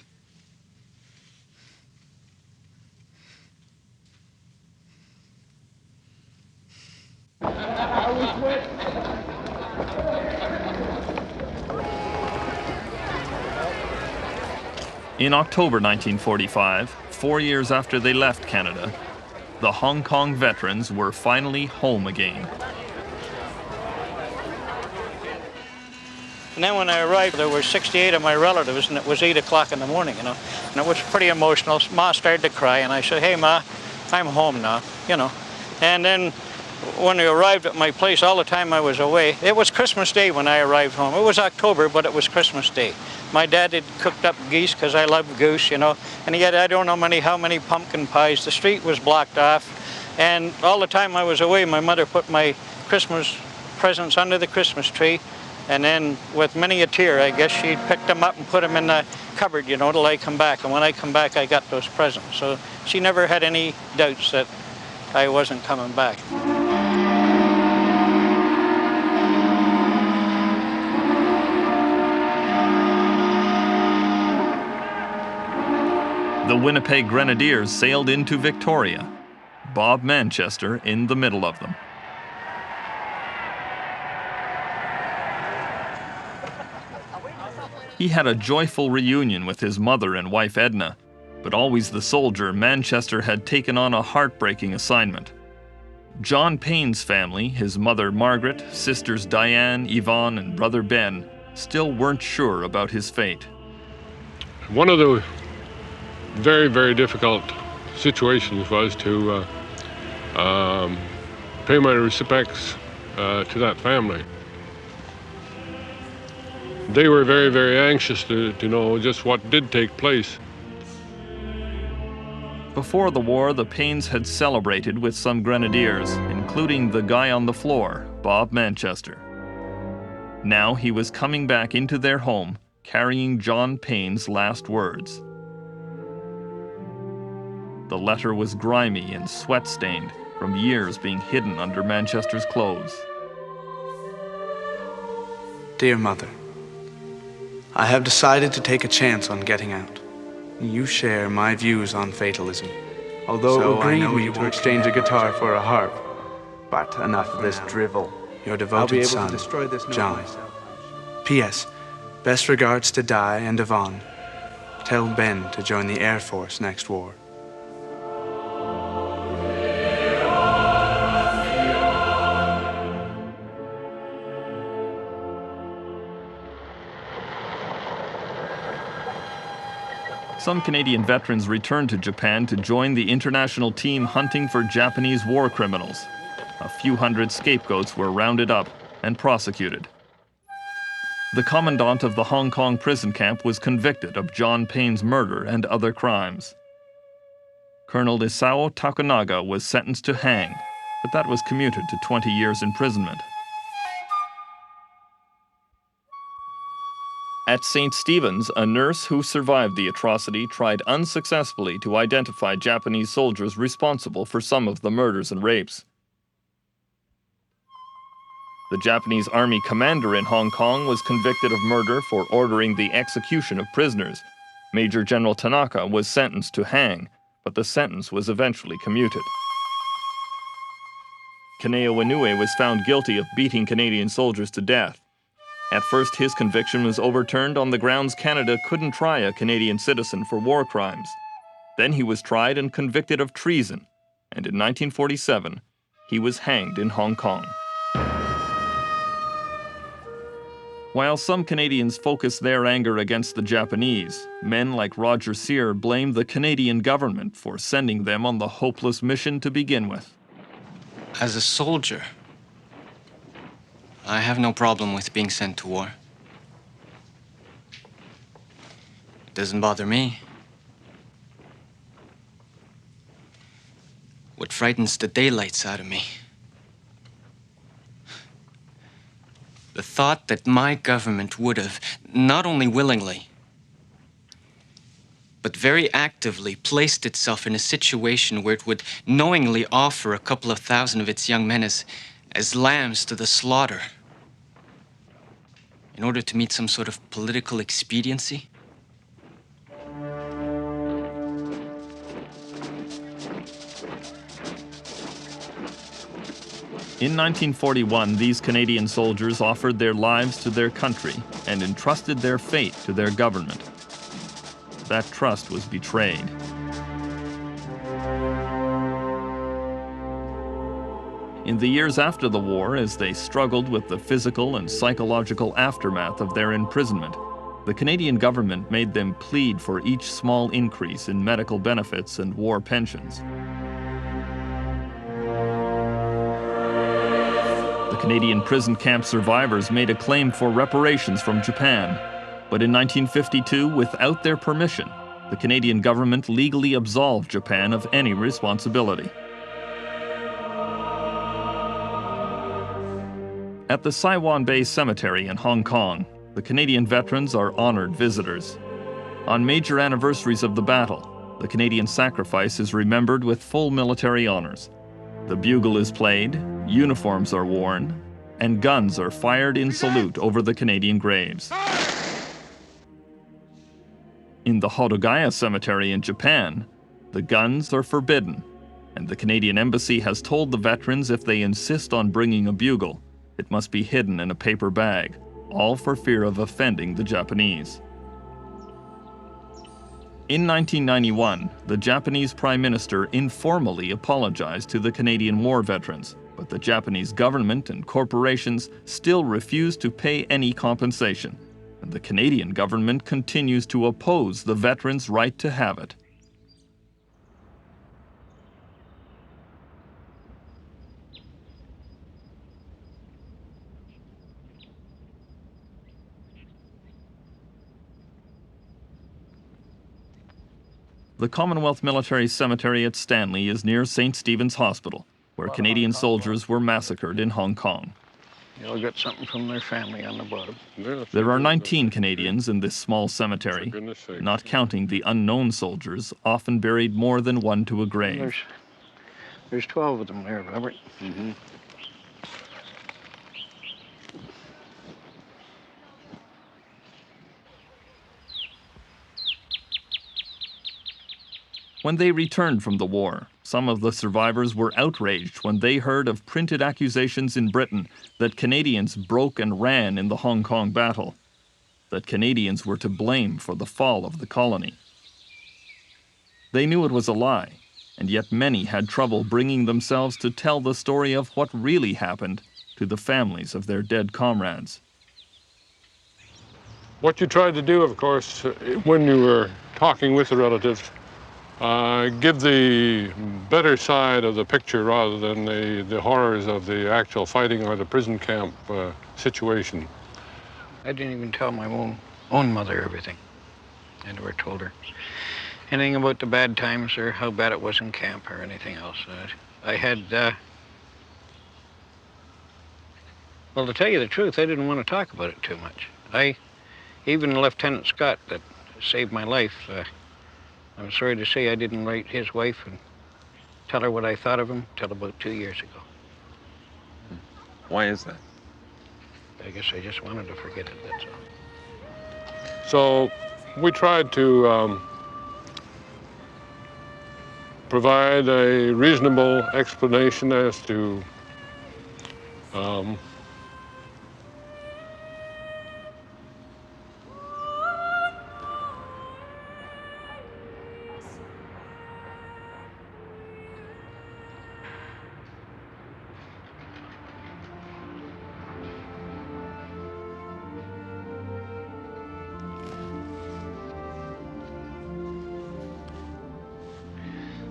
In October 1945, 4 years after they left Canada, the Hong Kong veterans were finally home again. And then when I arrived, there were 68 of my relatives, and it was 8 o'clock in the morning, you know. And it was pretty emotional. Ma started to cry, and I said, "Hey, Ma, I'm home now," you know. And then when I arrived at my place, all the time I was away, it was Christmas Day when I arrived home. It was October, but it was Christmas Day. My dad had cooked up geese, because I love goose, you know. And he had, I don't know how many pumpkin pies. The street was blocked off. And all the time I was away, my mother put my Christmas presents under the Christmas tree. And then with many a tear, I guess she picked them up and put them in the cupboard, you know, till I come back. And when I come back, I got those presents. So she never had any doubts that I wasn't coming back. The Winnipeg Grenadiers sailed into Victoria, Bob Manchester in the middle of them. He had a joyful reunion with his mother and wife Edna, but always the soldier, Manchester had taken on a heartbreaking assignment. John Payne's family, his mother Margaret, sisters Diane, Yvonne, and brother Ben, still weren't sure about his fate. One of the very, very difficult situations was to pay my respects to that family. They were very, very anxious to know just what did take place. Before the war, the Paynes had celebrated with some grenadiers, including the guy on the floor, Bob Manchester. Now he was coming back into their home, carrying John Payne's last words. The letter was grimy and sweat-stained from years being hidden under Manchester's clothes. Dear Mother, I have decided to take a chance on getting out. You share my views on fatalism, although it would grieve me to exchange a guitar for a harp. But enough of this drivel. Your devoted son, John. P.S. Best regards to Di and Yvonne. Tell Ben to join the Air Force next war. Some Canadian veterans returned to Japan to join the international team hunting for Japanese war criminals. A few hundred scapegoats were rounded up and prosecuted. The commandant of the Hong Kong prison camp was convicted of John Payne's murder and other crimes. Colonel Isao Takunaga was sentenced to hang, but that was commuted to 20 years imprisonment. At St. Stephen's, a nurse who survived the atrocity tried unsuccessfully to identify Japanese soldiers responsible for some of the murders and rapes. The Japanese army commander in Hong Kong was convicted of murder for ordering the execution of prisoners. Major General Tanaka was sentenced to hang, but the sentence was eventually commuted. Kaneo Inoue was found guilty of beating Canadian soldiers to death. At first, his conviction was overturned on the grounds Canada couldn't try a Canadian citizen for war crimes. Then he was tried and convicted of treason, and in 1947, he was hanged in Hong Kong. While some Canadians focused their anger against the Japanese, men like Roger Sear blamed the Canadian government for sending them on the hopeless mission to begin with. As a soldier, I have no problem with being sent to war. It doesn't bother me. What frightens the daylights out of me, the thought that my government would have, not only willingly, but very actively placed itself in a situation where it would knowingly offer a couple of thousand of its young men as lambs to the slaughter in order to meet some sort of political expediency. In 1941, these Canadian soldiers offered their lives to their country and entrusted their fate to their government. That trust was betrayed. In the years after the war, as they struggled with the physical and psychological aftermath of their imprisonment, the Canadian government made them plead for each small increase in medical benefits and war pensions. The Canadian prison camp survivors made a claim for reparations from Japan, but in 1952, without their permission, the Canadian government legally absolved Japan of any responsibility. At the Saiwan Bay Cemetery in Hong Kong, the Canadian veterans are honored visitors. On major anniversaries of the battle, the Canadian sacrifice is remembered with full military honors. The bugle is played, uniforms are worn, and guns are fired in salute over the Canadian graves. In the Hodogaya Cemetery in Japan, the guns are forbidden, and the Canadian Embassy has told the veterans if they insist on bringing a bugle, it must be hidden in a paper bag, all for fear of offending the Japanese. In 1991, the Japanese Prime Minister informally apologized to the Canadian war veterans, but the Japanese government and corporations still refuse to pay any compensation, and the Canadian government continues to oppose the veterans' right to have it. The Commonwealth Military Cemetery at Stanley is near St. Stephen's Hospital, where Canadian soldiers were massacred in Hong Kong. They'll get something from their family on the bottom. There are 19 Canadians in this small cemetery, not counting the unknown soldiers, often buried more than one to a grave. There's 12 of them there, Robert. Mm-hmm. When they returned from the war, some of the survivors were outraged when they heard of printed accusations in Britain that Canadians broke and ran in the Hong Kong battle, that Canadians were to blame for the fall of the colony. They knew it was a lie, and yet many had trouble bringing themselves to tell the story of what really happened to the families of their dead comrades. What you tried to do, of course, when you were talking with the relatives, give the better side of the picture rather than the horrors of the actual fighting or the prison camp situation. I didn't even tell my own mother everything. I never told her anything about the bad times or how bad it was in camp or anything else. I had, well, to tell you the truth, I didn't want to talk about it too much. Even Lieutenant Scott that saved my life, I'm sorry to say I didn't write his wife and tell her what I thought of him till about 2 years ago. Why is that? I guess I just wanted to forget it, that's all. So we tried to provide a reasonable explanation as to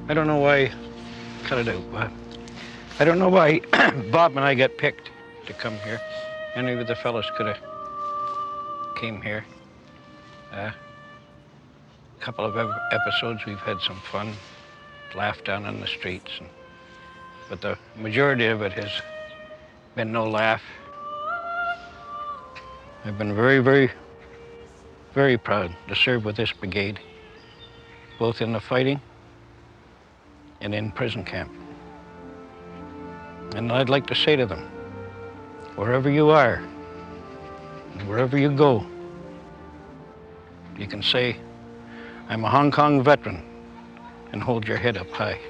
I don't know why, cut it out, Bob. I don't know why Bob and I got picked to come here. Any of the fellas could have came here. A couple of episodes, we've had some fun, laughed down on the streets, but the majority of it has been no laugh. I've been very, very, very proud to serve with this brigade, both in the fighting and in prison camp. And I'd like to say to them, wherever you are, and wherever you go, you can say, I'm a Hong Kong veteran, and hold your head up high.